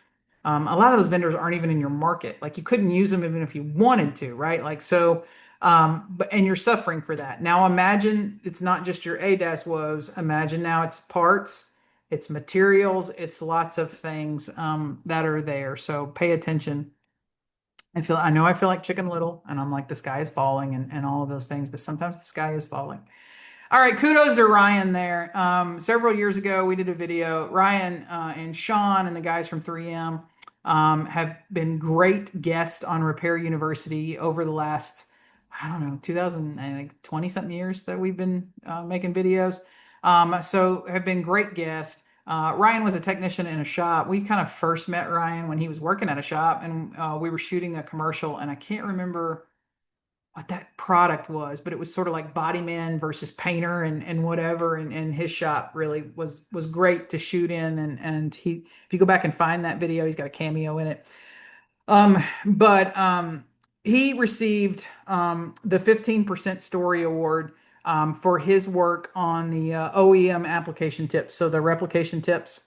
A: A lot of those vendors aren't even in your market. Like you couldn't use them even if you wanted to, right? Like so, and you're suffering for that. Now imagine it's not just your ADAS woes. Imagine now it's parts, it's materials, it's lots of things that are there. So pay attention. I feel like Chicken Little, and I'm like the sky is falling and all of those things, but sometimes the sky is falling. All right, kudos to Ryan there. Several years ago, we did a video. Ryan and Sean and the guys from 3M have been great guests on Repair University over the last, I don't know, 2000, I think 20 something years that we've been making videos. So have been great guests. Ryan was a technician in a shop. We kind of first met Ryan when he was working at a shop, and we were shooting a commercial, and I can't remember what that product was, but it was sort of like Bodyman versus Painter and whatever. And his shop really was great to shoot in. And if you go back and find that video, he's got a cameo in it. But he received the 15% Story Award for his work on the OEM application tips. So the replication tips,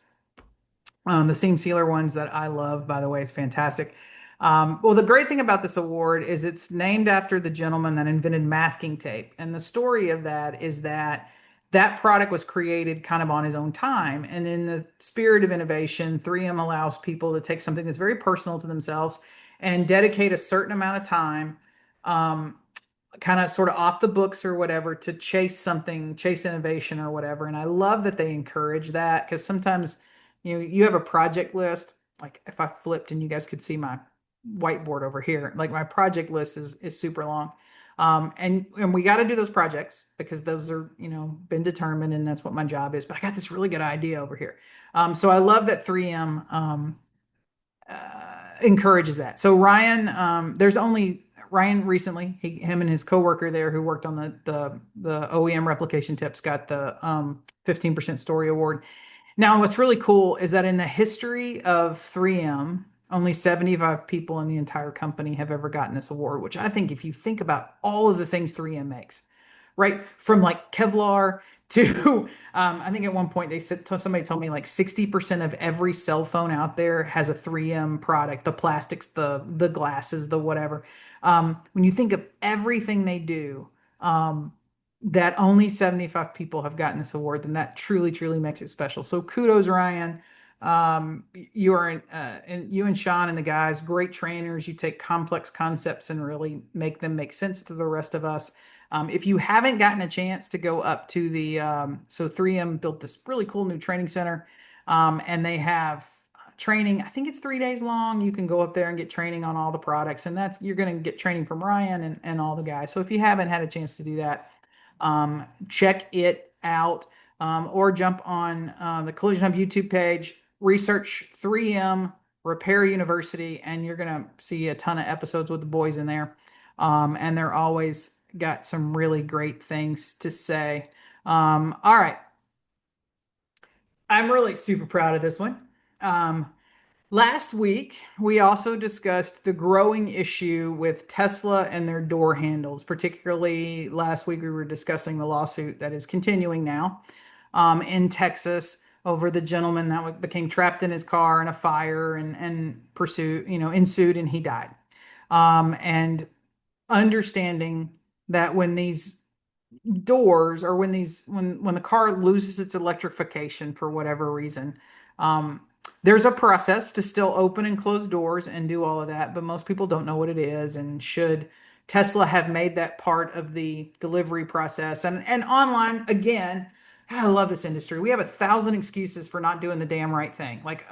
A: the seam sealer ones that I love, by the way, is fantastic. Well, the great thing about this award is it's named after the gentleman that invented masking tape. And the story of that is that that product was created kind of on his own time. And in the spirit of innovation, 3M allows people to take something that's very personal to themselves and dedicate a certain amount of time, kind of sort of off the books or whatever, to chase something, chase innovation or whatever. And I love that they encourage that, because sometimes you have a project list like if I flipped and you guys could see my whiteboard over here, like my project list is super long. And we got to do those projects because those are, been determined, and that's what my job is. But I got this really good idea over here. So I love that 3M encourages that. So Ryan, there's only Ryan recently, him and his coworker there who worked on the OEM replication tips got the 15% story award. Now, what's really cool is that in the history of 3M, only 75 people in the entire company have ever gotten this award, which I think if you think about all of the things 3M makes, right? From like Kevlar to, I think at one point they said, somebody told me like 60% of every cell phone out there has a 3M product, the plastics, the glasses, the whatever. When you think of everything they do, that only 75 people have gotten this award, then that truly, truly makes it special. So kudos, Ryan. You are, and you and Sean and the guys, great trainers. You take complex concepts and really make them make sense to the rest of us. If you haven't gotten a chance to go up to so 3M built this really cool new training center, and they have training. I think it's 3 days long. You can go up there and get training on all the products, and you're going to get training from Ryan and all the guys. So if you haven't had a chance to do that, check it out, or jump on the Collision Hub YouTube page, research 3M Repair University, and you're going to see a ton of episodes with the boys in there. And they're always got some really great things to say. All right. I'm really super proud of this one. Last week, we also discussed the growing issue with Tesla and their door handles. Particularly last week, we were discussing the lawsuit that is continuing now in Texas over the gentleman that became trapped in his car in a fire and ensued, and he died. And understanding that when these doors, or when the car loses its electrification for whatever reason, there's a process to still open and close doors and do all of that, but most people don't know what it is. And should Tesla have made that part of the delivery process? And online, again, I love this industry. We have 1,000 excuses for not doing the damn right thing. Like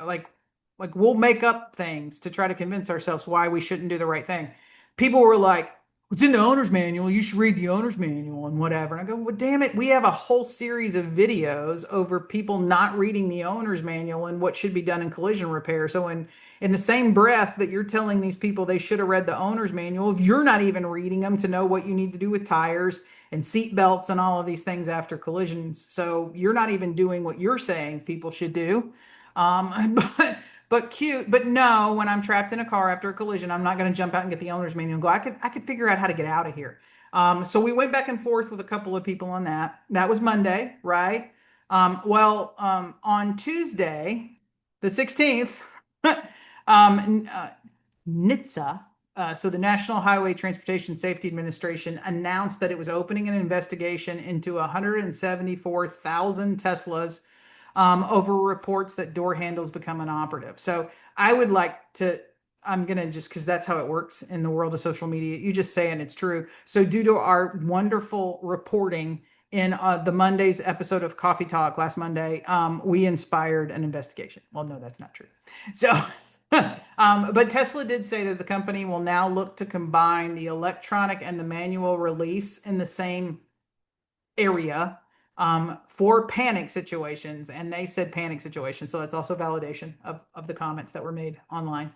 A: we'll make up things to try to convince ourselves why we shouldn't do the right thing. People were like, it's in the owner's manual. You should read the owner's manual and whatever. And I go, well, damn it. We have a whole series of videos over people not reading the owner's manual and what should be done in collision repair. So in the same breath that you're telling these people they should have read the owner's manual, you're not even reading them to know what you need to do with tires and seat belts and all of these things after collisions. So you're not even doing what you're saying people should do. But cute. But no, when I'm trapped in a car after a collision, I'm not going to jump out and get the owner's manual and go, I could figure out how to get out of here. So we went back and forth with a couple of people on that. That was Monday, right? On Tuesday, the 16th, NHTSA, so the National Highway Transportation Safety Administration, announced that it was opening an investigation into 174,000 Teslas over reports that door handles become inoperative. So I would like to, I'm going to just, because that's how it works in the world of social media, you just say and it's true. So due to our wonderful reporting in the Monday's episode of Coffee Talk last Monday, we inspired an investigation. Well, no, that's not true. So, but Tesla did say that the company will now look to combine the electronic and the manual release in the same area for panic situations. And they said panic situations. So that's also validation of the comments that were made online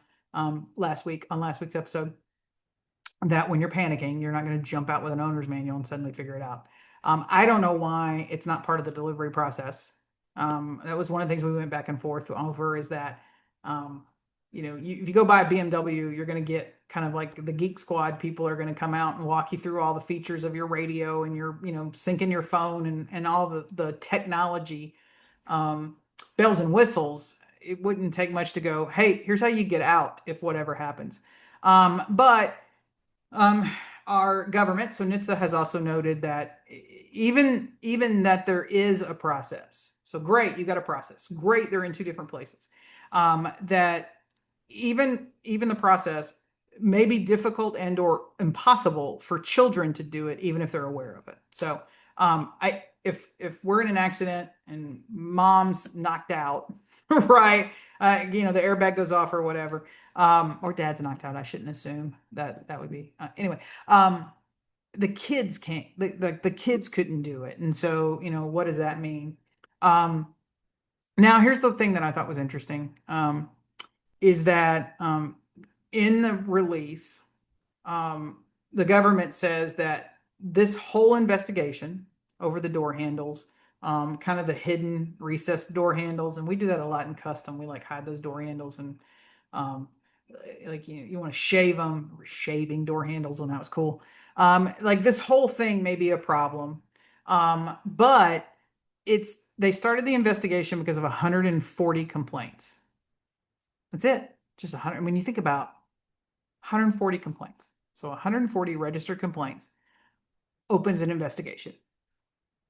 A: last week's episode, that when you're panicking, you're not going to jump out with an owner's manual and suddenly figure it out. I don't know why it's not part of the delivery process. That was one of the things we went back and forth over, is that, if you go buy a BMW, you're going to get kind of like the Geek Squad people are going to come out and walk you through all the features of your radio and your, syncing your phone and all the technology, bells and whistles. It wouldn't take much to go, hey, here's how you get out if whatever happens. But our government, so NHTSA, has also noted that even that there is a process. So great, you got a process. Great, they're in two different places. That even the process may be difficult and or impossible for children to do it, even if they're aware of it. So if we're in an accident and mom's knocked out, right? The airbag goes off or whatever, or dad's knocked out. I shouldn't assume that that would be anyway. The kids can't, the kids couldn't do it, and so what does that mean? Um, Now here's the thing that I thought was interesting, is that in the release, the government says that this whole investigation over the door handles, kind of the hidden recessed door handles, and we do that a lot in custom. We like hide those door handles, and um, like you want to shave them. Shaving door handles when that was cool. Like this whole thing may be a problem, but they started the investigation because of 140 complaints. That's it. Just 100. When you think about 140 complaints. So 140 registered complaints opens an investigation,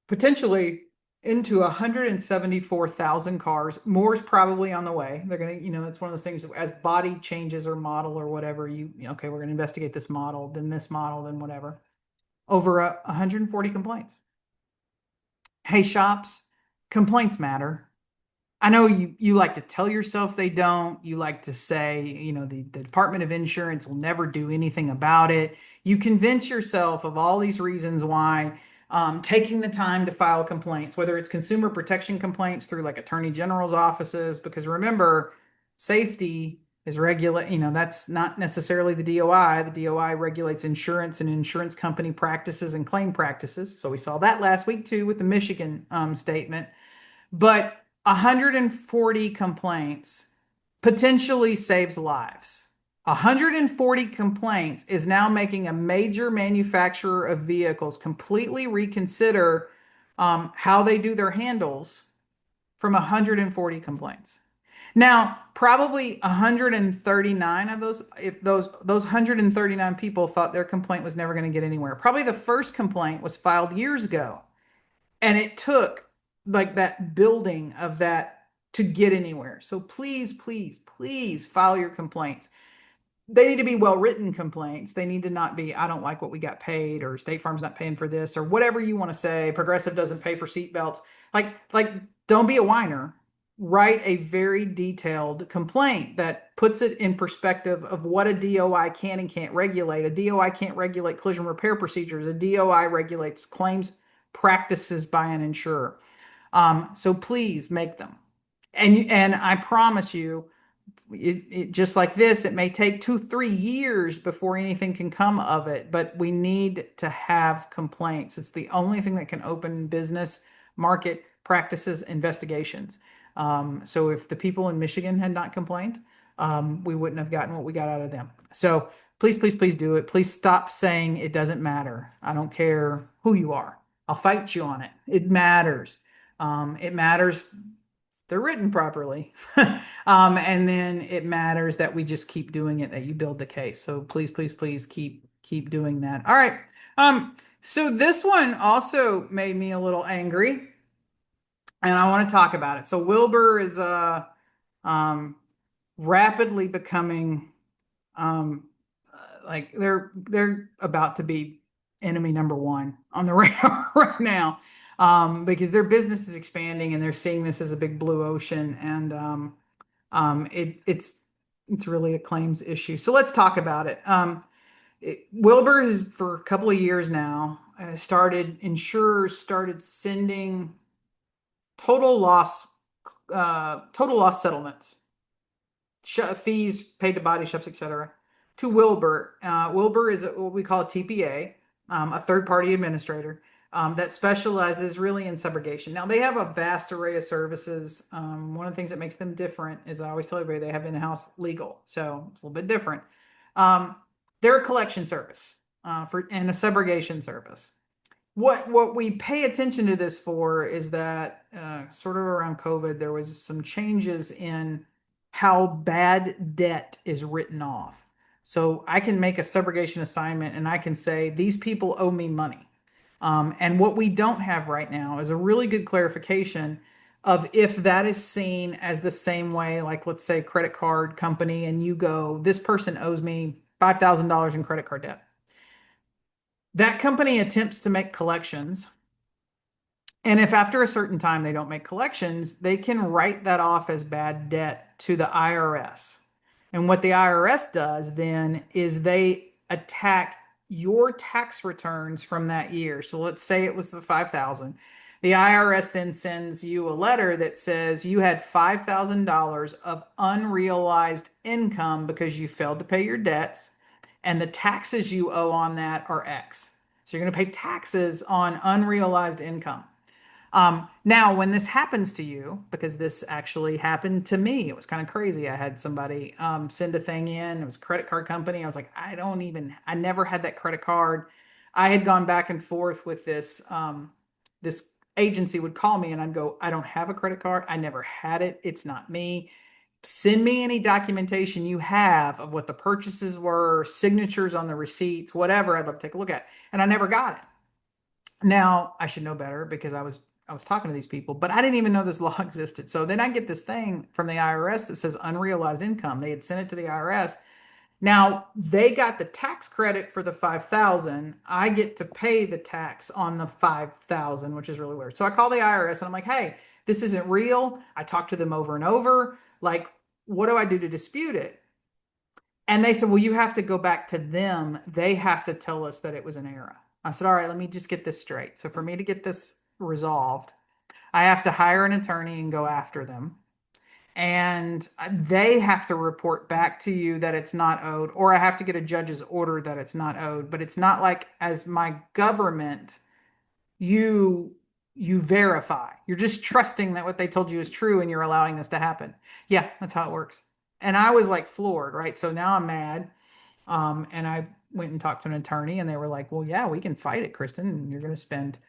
A: potentially into 174,000 cars. More is probably on the way. They're going to, it's one of those things as body changes or model or whatever, okay, we're going to investigate this model, then whatever. Over 140 complaints. Hey, shops, complaints matter. I know you like to tell yourself they don't. You like to say, the Department of Insurance will never do anything about it. You convince yourself of all these reasons why taking the time to file complaints, whether it's consumer protection complaints through like attorney general's offices, because remember, safety is that's not necessarily the DOI. The DOI regulates insurance and insurance company practices and claim practices. So we saw that last week too with the Michigan statement. But 140 complaints potentially saves lives. 140 complaints is now making a major manufacturer of vehicles completely reconsider how they do their handles from 140 complaints. Now, probably 139 of those, if those 139 people thought their complaint was never going to get anywhere. Probably the first complaint was filed years ago, and it took like that building of that to get anywhere. So please, please, please file your complaints. They need to be well-written complaints. They need to not be, I don't like what we got paid, or State Farm's not paying for this, or whatever you want to say. Progressive doesn't pay for seatbelts. Like, don't be a whiner. Write a very detailed complaint that puts it in perspective of what a DOI can and can't regulate. A DOI can't regulate collision repair procedures. A DOI regulates claims practices by an insurer. So please make them. And I promise you, it just like this, it may take 2-3 years before anything can come of it, but we need to have complaints. It's the only thing that can open business, market, practices, investigations. So if the people in Michigan had not complained, we wouldn't have gotten what we got out of them. So please, please, please do it. Please stop saying it doesn't matter. I don't care who you are. I'll fight you on it. It matters. It matters they're written properly. And then it matters that we just keep doing it, that you build the case. So please, please, please keep doing that. All right. So this one also made me a little angry, and I want to talk about it. So Wilber is um rapidly becoming like they're about to be enemy number one on the radar right now, because their business is expanding and they're seeing this as a big blue ocean, and it's really a claims issue. So let's talk about it. Wilbur is for a couple of years now insurers started sending total loss settlements, fees paid to body shops, etc., to Wilber. Wilber is what we call a TPA, a third-party administrator that specializes really in subrogation. Now, they have a vast array of services. One of the things that makes them different is, I always tell everybody, they have in-house legal, so it's a little bit different. They're a collection service and a subrogation service. What we pay attention to this for is that sort of around COVID, there was some changes in how bad debt is written off. So I can make a subrogation assignment and I can say, these people owe me money. And what we don't have right now is a really good clarification of if that is seen as the same way, like let's say credit card company, and you go, this person owes me $5,000 in credit card debt. That company attempts to make collections, And if after a certain time they don't make collections, they can write that off as bad debt to the IRS. And what the IRS does then is they attack your tax returns from that year. So let's say it was the 5,000. The IRS then sends you a letter that says you had $5,000 of unrealized income because you failed to pay your debts, and the taxes you owe on that are X. So you're going to pay taxes on unrealized income. Now, when this happens to you, because this actually happened to me, it was kind of crazy. I had somebody send a thing in. It was a credit card company. I was like, I never had that credit card. I had gone back and forth with this agency would call me and I'd go, I don't have a credit card. I never had it. It's not me. Send me any documentation you have of what the purchases were, signatures on the receipts, whatever. I'd love to take a look at. And I never got it. Now, I should know better because I was talking to these people, but I didn't even know this law existed. So then I get this thing from the IRS that says unrealized income. They had sent it to the IRS. Now they got the tax credit for the 5,000. I get to pay the tax on the 5,000, which is really weird. So I call the IRS and I'm like, "Hey, this isn't real." I talk to them over and over. Like, what do I do to dispute it? And they said, well, you have to go back to them. They have to tell us that it was an error. I said, all right, let me just get this straight. So for me to get this resolved, I have to hire an attorney and go after them. And they have to report back to you that it's not owed, or I have to get a judge's order that it's not owed. But it's not like as my government, you you verify. You're just trusting that what they told you is true and you're allowing this to happen. Yeah, that's how it works. And I was like floored, right? So now I'm mad. And I went and talked to an attorney and they were like, well, yeah, we can fight it, Kristen. And you're going to spend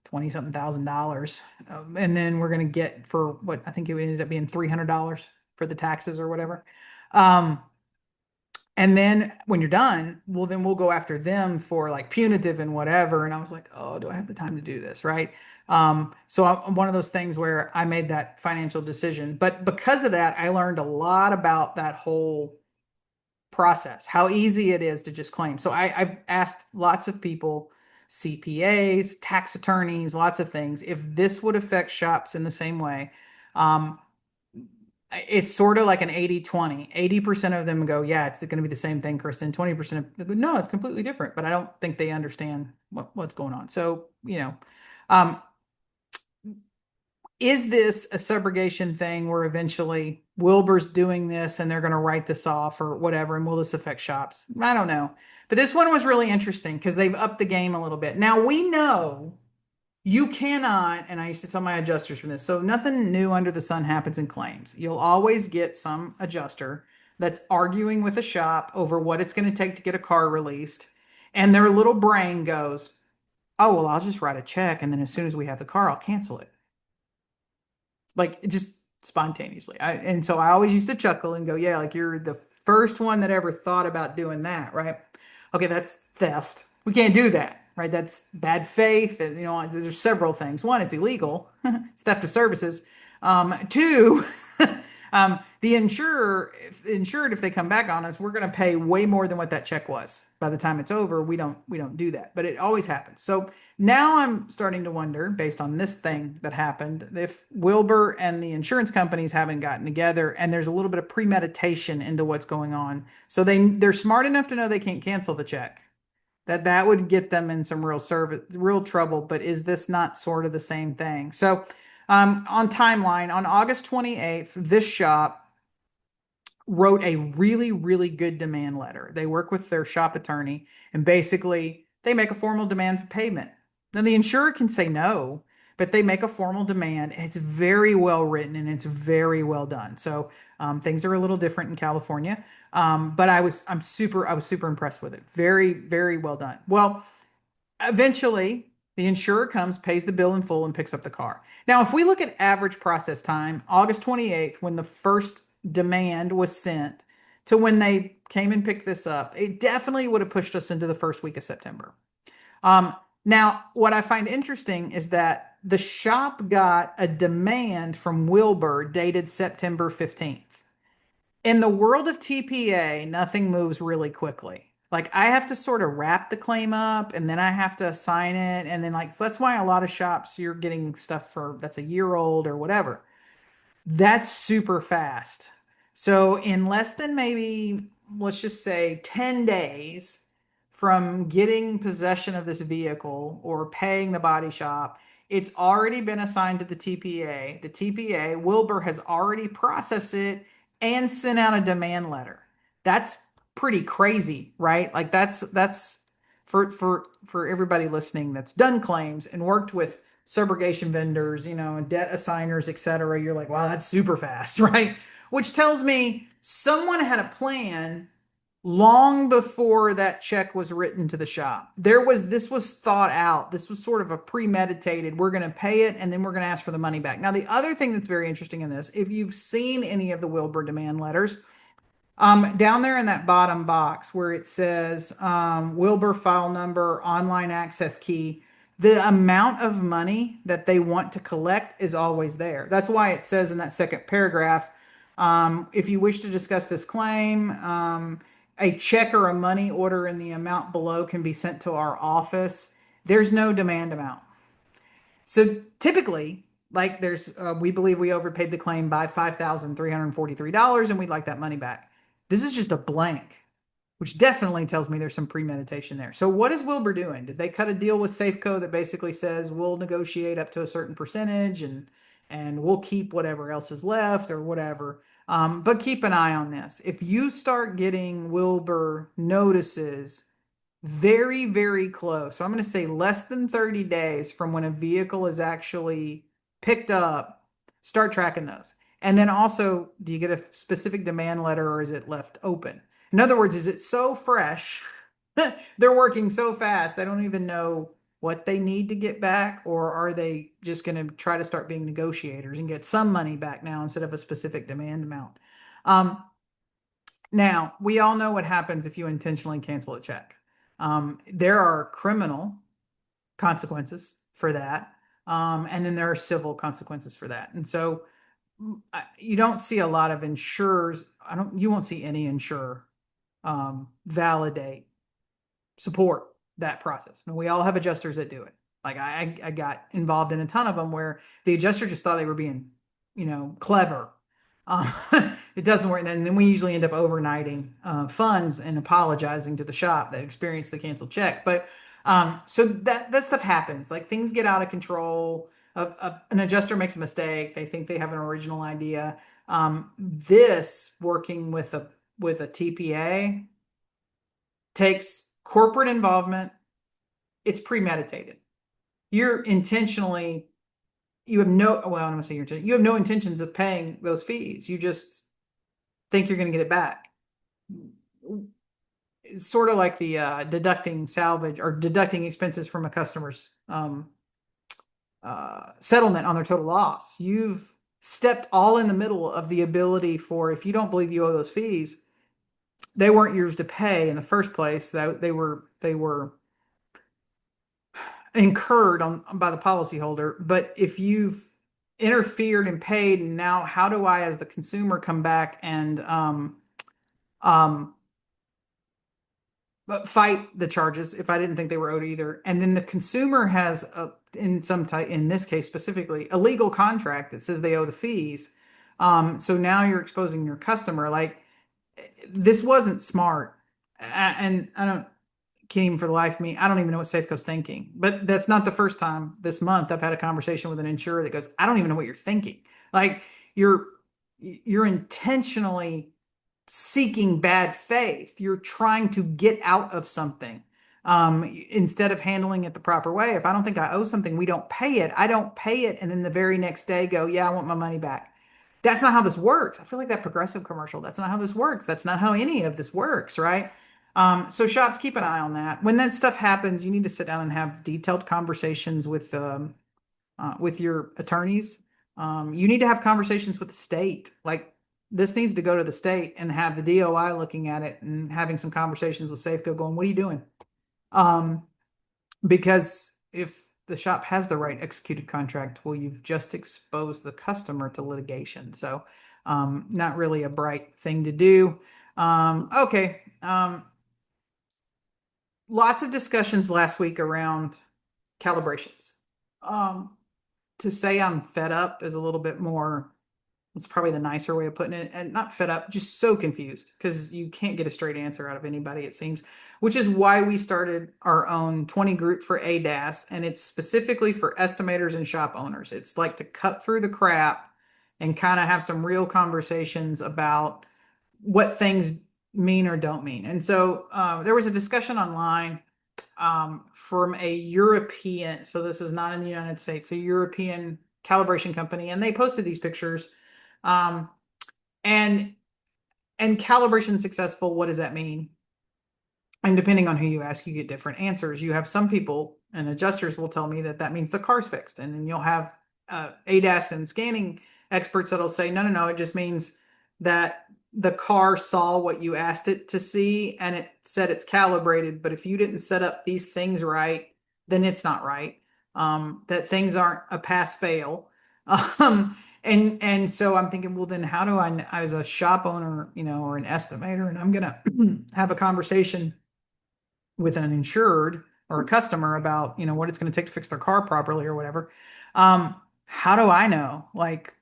A: 20 something thousand dollars. And then we're going to get for what I think it ended up being $300 for the taxes or whatever. Um, and then when you're done, well, then we'll go after them for like punitive and whatever. And I was like, oh, do I have the time to do this? Right. So I'm one of those things where I made that financial decision. But because of that, I learned a lot about that whole process, how easy it is to just claim. So I've asked lots of people, CPAs, tax attorneys, lots of things, if this would affect shops in the same way. Um, it's sort of like an 80-20. 80% of them go, yeah, it's going to be the same thing, Kristen. 20% of go, no, it's completely different. But I don't think they understand what's going on. So, um, is this a subrogation thing where eventually Wilbur's doing this and they're going to write this off or whatever? And will this affect shops? I don't know. But this one was really interesting because they've upped the game a little bit. Now we know you cannot, and I used to tell my adjusters from this, so nothing new under the sun happens in claims. You'll always get some adjuster that's arguing with a shop over what it's going to take to get a car released. And their little brain goes, oh, well, I'll just write a check. And then as soon as we have the car, I'll cancel it. Like just spontaneously. And so I always used to chuckle and go, yeah, like you're the first one that ever thought about doing that, right? Okay, that's theft. We can't do that, right? That's bad faith. There's several things. One, it's illegal. It's theft of services. Two, the insured, if they come back on us, we're going to pay way more than what that check was. By the time it's over, we don't do that, but it always happens. So now I'm starting to wonder, based on this thing that happened, if Wilber and the insurance companies haven't gotten together and there's a little bit of premeditation into what's going on. So they're smart enough to know they can't cancel the check. That would get them in some real trouble. But is this not sort of the same thing? So on timeline, on August 28th, this shop wrote a really, really good demand letter. They work with their shop attorney and basically they make a formal demand for payment. Now the insurer can say no, but they make a formal demand and it's very well written and it's very well done. So things are a little different in California. But I was super impressed with it. Very, very well done. Well, eventually the insurer comes, pays the bill in full, and picks up the car. Now, if we look at average process time, August 28th, when the first demand was sent, to when they came and picked this up, it definitely would have pushed us into the first week of September. Now, what I find interesting is that the shop got a demand from Wilber dated September 15th. In the world of TPA, nothing moves really quickly. Like I have to sort of wrap the claim up and then I have to assign it. And then like, so that's why a lot of shops you're getting stuff for that's a year old or whatever. That's super fast. So in less than maybe, let's just say 10 days from getting possession of this vehicle or paying the body shop, it's already been assigned to the TPA. The TPA, Wilber has already processed it and sent out a demand letter. That's pretty crazy, right? Like that's for everybody listening that's done claims and worked with subrogation vendors, and debt assigners, et cetera. You're like, wow, that's super fast, right? Which tells me someone had a plan long before that check was written to the shop. This was thought out. This was sort of a premeditated, we're going to pay it and then we're going to ask for the money back. Now, the other thing that's very interesting in this, if you've seen any of the Wilbur demand letters, down there in that bottom box where it says Wilbur file number, online access key, the amount of money that they want to collect is always there. That's why it says in that second paragraph, if you wish to discuss this claim, a check or a money order in the amount below can be sent to our office. There's no demand amount. So typically, like we believe we overpaid the claim by $5,343 and we'd like that money back. This is just a blank, which definitely tells me there's some premeditation there. So what is Wilbur doing? Did they cut a deal with Safeco that basically says we'll negotiate up to a certain percentage and we'll keep whatever else is left or whatever? But keep an eye on this. If you start getting Wilbur notices very, very close. So I'm going to say less than 30 days from when a vehicle is actually picked up, start tracking those. And then also, do you get a specific demand letter or is it left open? In other words, is it so fresh? They're working so fast, they don't even know what they need to get back, or are they just going to try to start being negotiators and get some money back now instead of a specific demand amount? Um, Now, we all know what happens if you intentionally cancel a check. There are criminal consequences for that. And then there are civil consequences for that. And so you don't see a lot of insurers. You won't see any insurer validate, support that process. And we all have adjusters that do it. Like I got involved in a ton of them where the adjuster just thought they were being, clever. Um, it doesn't work. And then we usually end up overnighting funds and apologizing to the shop that experienced the canceled check. But so that stuff happens. Like things get out of control. An adjuster makes a mistake. They think they have an original idea. This working with a TPA takes corporate involvement. It's premeditated. You're intentionally, you have no, well, I'm going to say you have no intentions of paying those fees. You just think you're going to get it back. It's sort of like the deducting salvage or deducting expenses from a customer's settlement on their total loss. You've stepped all in the middle of the ability for, if you don't believe you owe those fees, they weren't yours to pay in the first place. That they were incurred on by the policyholder. But if you've interfered and paid, and now how do I, as the consumer, come back and um, fight the charges if I didn't think they were owed either? And then the consumer has in this case specifically, a legal contract that says they owe the fees. So now you're exposing your customer. Like this wasn't smart, and I don't can't even for the life of me. I don't even know what Safeco's thinking. But that's not the first time this month I've had a conversation with an insurer that goes, I don't even know what you're thinking. Like you're intentionally seeking bad faith. You're trying to get out of something instead of handling it the proper way. If I don't think I owe something, we don't pay it. I don't pay it. And then the very next day go, yeah, I want my money back. That's not how this works. I feel like that Progressive commercial. That's not how this works. That's not how any of this works, right? So shops, keep an eye on that. When that stuff happens, you need to sit down and have detailed conversations with your attorneys. You need to have conversations with the state. Like this needs to go to the state and have the DOI looking at it and having some conversations with Safeco going, what are you doing? Because if the shop has the right executed contract, well, you've just exposed the customer to litigation. So not really a bright thing to do. Okay. lots of discussions last week around calibrations. Um, to say I'm fed up is a little bit more, it's probably the nicer way of putting it. And not fed up, just so confused because you can't get a straight answer out of anybody, it seems, which is why we started our own 20 group for ADAS. And it's specifically for estimators and shop owners. It's like to cut through the crap and kind of have some real conversations about what things mean or don't mean. And so there was a discussion online from a European, so this is not in the United States, a European calibration company, and they posted these pictures. Um, and and calibration successful, what does that mean? And depending on who you ask, you get different answers. You have some people and adjusters will tell me that that means the car's fixed, and then you'll have ADAS and scanning experts that'll say, no, no, no, it just means that the car saw what you asked it to see and it said it's calibrated. But if you didn't set up these things right, then it's not right. That things aren't a pass fail. And so I'm thinking, well, then how do I, as a shop owner, or an estimator, and I'm gonna have a conversation with an insured or a customer about what it's going to take to fix their car properly or whatever. How do I know? Like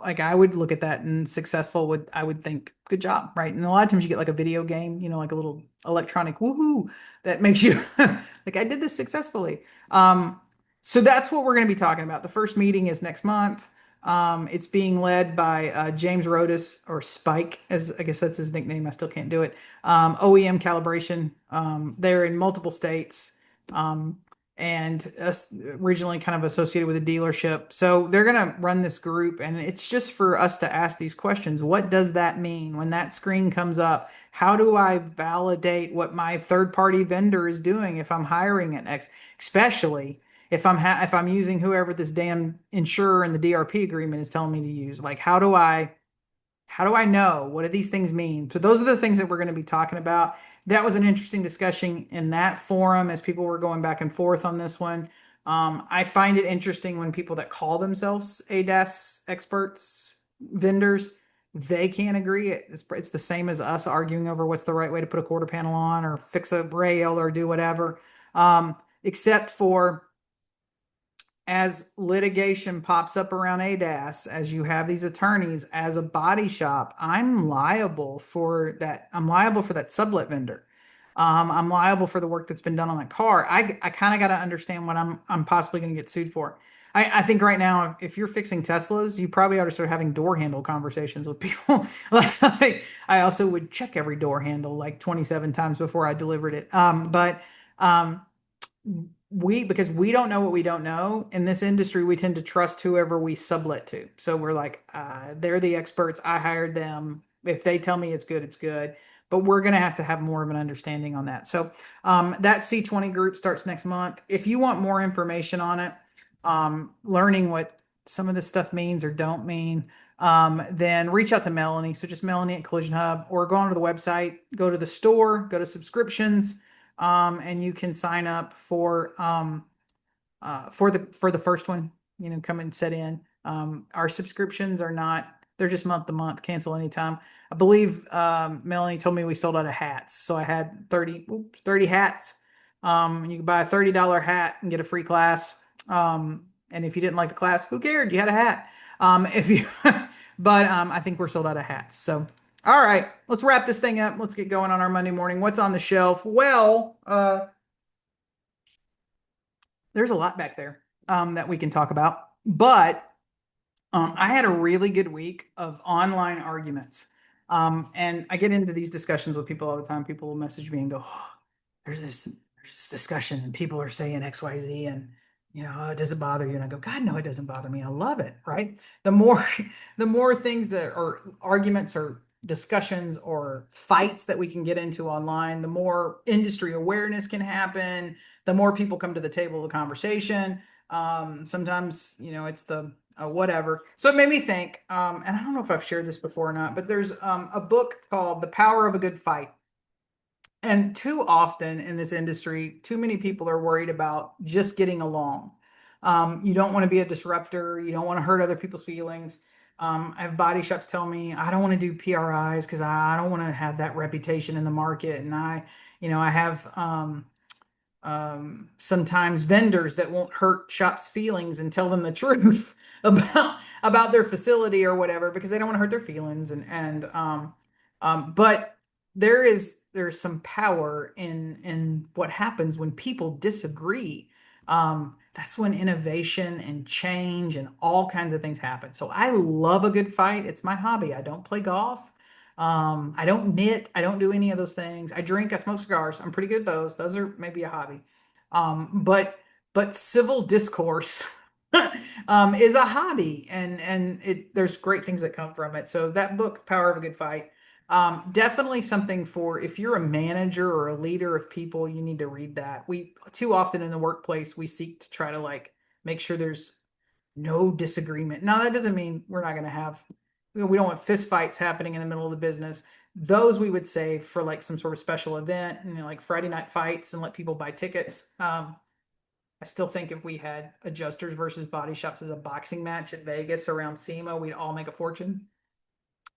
A: I would look at that, and successful would, I would think, good job, right? And a lot of times you get like a video game, like a little electronic woohoo that makes you like, I did this successfully. So that's what we're going to be talking about. The first meeting is next month. It's being led by James Rodas, or Spike, as I guess that's his nickname. I still can't do it. OEM Calibration. They're in multiple states, um, and originally kind of associated with a dealership. So they're going to run this group, and it's just for us to ask these questions. What does that mean when that screen comes up? How do I validate what my third party vendor is doing if I'm hiring an X, especially if I'm using whoever this damn insurer in the DRP agreement is telling me to use? Like, how do I know? What do these things mean? So those are the things that we're going to be talking about. That was an interesting discussion in that forum as people were going back and forth on this one. I find it interesting when people that call themselves ADAS experts, vendors, they can't agree. It's the same as us arguing over what's the right way to put a quarter panel on or fix a rail or do whatever. Except for, as litigation pops up around ADAS, as you have these attorneys, as a body shop, I'm liable for that. I'm liable for that sublet vendor. I'm liable for the work that's been done on that car. I kind of got to understand what I'm possibly going to get sued for. I think right now, if you're fixing Teslas, you probably ought to start having door handle conversations with people. Like, I also would check every door handle like 27 times before I delivered it. But because we don't know what we don't know in this industry, we tend to trust whoever we sublet to. So we're like, they're the experts, I hired them, if they tell me it's good, it's good. But we're going to have more of an understanding on that. So that C20 group starts next month. If you want more information on it, learning what some of this stuff means or don't mean, then reach out to Melanie. So just Melanie at Collision Hub, or go onto the website, go to the store, go to subscriptions, and you can sign up for the first one. Come and set in. Our subscriptions are not; they're just month to month. Cancel anytime. I believe Melanie told me we sold out of hats, so I had 30 hats. You can buy a $30 hat and get a free class. And if you didn't like the class, who cared? You had a hat. If you, but I think we're sold out of hats. So. All right, let's wrap this thing up. Let's get going on our Monday morning. What's on the shelf? Well, there's a lot back there that we can talk about. But I had a really good week of online arguments. And I get into these discussions with people all the time. People will message me and go, oh, there's this discussion and people are saying XYZ, and oh, does it bother you? And I go, God, no, it doesn't bother me. I love it, right? The more the more things that are arguments or discussions or fights that we can get into online, the more industry awareness can happen, the more people come to the table of the conversation. Sometimes, it's the whatever. So it made me think, and I don't know if I've shared this before or not, but there's a book called The Power of a Good Fight. And too often in this industry, too many people are worried about just getting along. You don't want to be a disruptor. You don't want to hurt other people's feelings. I have body shops tell me I don't want to do PRIs because I don't want to have that reputation in the market. And I have sometimes vendors that won't hurt shops' feelings and tell them the truth about their facility or whatever because they don't want to hurt their feelings. But there's some power in what happens when people disagree. That's when innovation and change and all kinds of things happen. So I love a good fight. It's my hobby. I don't play golf. I don't knit. I don't do any of those things. I drink. I smoke cigars. I'm pretty good at those. Those are maybe a hobby. But civil discourse is a hobby, and there's great things that come from it. So that book, Power of a Good Fight, definitely something for if you're a manager or a leader of people, you need to read that. We too often in the workplace we seek to try to like make sure there's no disagreement. Now, that doesn't mean we're not going to have, we don't want fist fights happening in the middle of the business. Those we would save for like some sort of special event, like Friday night fights and let people buy tickets. I still think if we had adjusters versus body shops as a boxing match in Vegas around SEMA, we'd all make a fortune.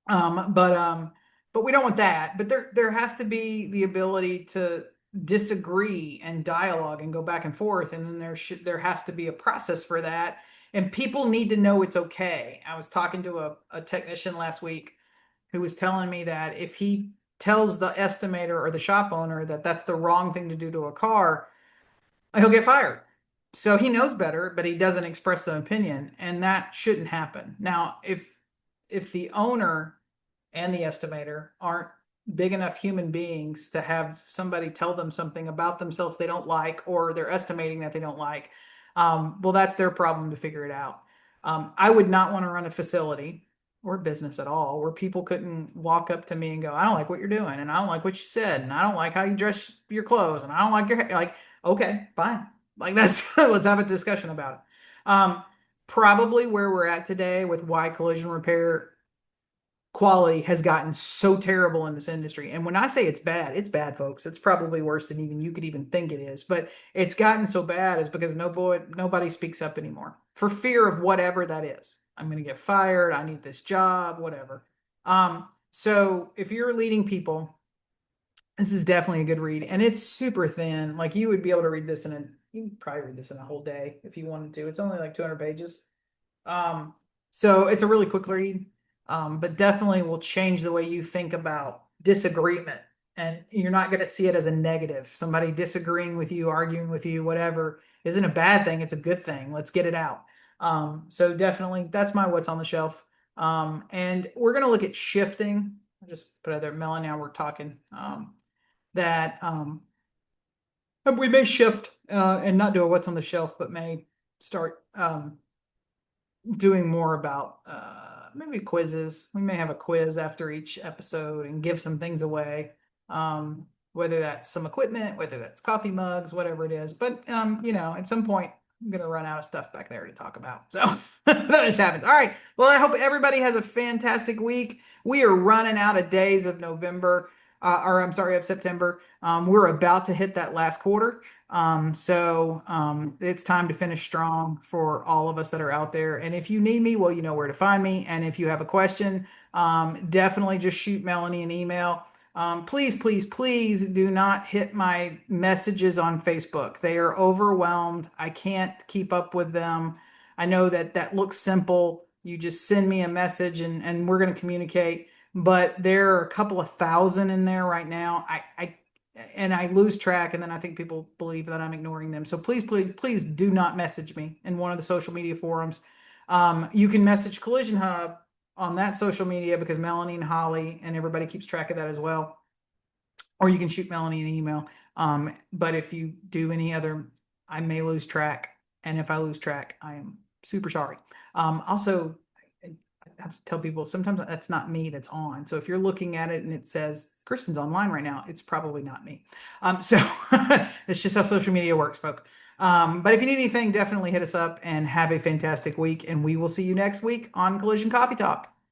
A: Um, but um, but we don't want that. But there has to be the ability to disagree and dialogue and go back and forth, and then there has to be a process for that. And people need to know it's okay. I was talking to a technician last week who was telling me that if he tells the estimator or the shop owner that that's the wrong thing to do to a car, he'll get fired. So he knows better, but he doesn't express an opinion, and that shouldn't happen. Now, if the owner and the estimator aren't big enough human beings to have somebody tell them something about themselves they don't like, or they're estimating that they don't like, well, that's their problem to figure it out. I would not want to run a facility or business at all where people couldn't walk up to me and go, I don't like what you're doing, and I don't like what you said, and I don't like how you dress your clothes, and I don't like your hair. Like, okay, fine. Like that's let's have a discussion about it. Probably where we're at today with why collision repair quality has gotten so terrible in this industry. And when I say it's bad, folks. It's probably worse than even you could even think it is. But it's gotten so bad is because nobody speaks up anymore for fear of whatever that is. I'm going to get fired. I need this job, whatever. So if you're leading people, this is definitely a good read, and it's super thin. Like you would be able to read this you could probably read this in a whole day if you wanted to. It's only like 200 pages. So it's a really quick read, but definitely will change the way you think about disagreement. And you're not going to see it as a negative. Somebody disagreeing with you, arguing with you, whatever, isn't a bad thing. It's a good thing. Let's get it out. So definitely, that's my what's on the shelf. And we're going to look at shifting. I just put out there, Melanie, now we're talking that we may shift and not do a what's on the shelf, but may start doing more about maybe quizzes. We may have a quiz after each episode and give some things away, whether that's some equipment, whether that's coffee mugs, whatever it is. But at some point, I'm gonna run out of stuff back there to talk about. So that just happens. All right. Well, I hope everybody has a fantastic week. We are running out of days of November, or I'm sorry, of September. We're about to hit that last quarter. So it's time to finish strong for all of us that are out there. And if you need me, well, you know where to find me. And if you have a question, definitely just shoot Melanie an email. Please, please, please do not hit my messages on Facebook. They are overwhelmed. I can't keep up with them. I know that looks simple. You just send me a message and we're going to communicate. But there are a couple of thousand in there right now. I lose track, and then I think people believe that I'm ignoring them. So please, please, please do not message me in one of the social media forums. You can message Collision Hub on that social media because Melanie and Holly and everybody keeps track of that as well. Or you can shoot Melanie an email. But if you do any other, I may lose track. And if I lose track, I am super sorry. Also, I have to tell people sometimes that's not me that's on. So if you're looking at it and it says Kristen's online right now, it's probably not me. So it's just how social media works, folks. But if you need anything, definitely hit us up and have a fantastic week. And we will see you next week on Collision Coffee Talk.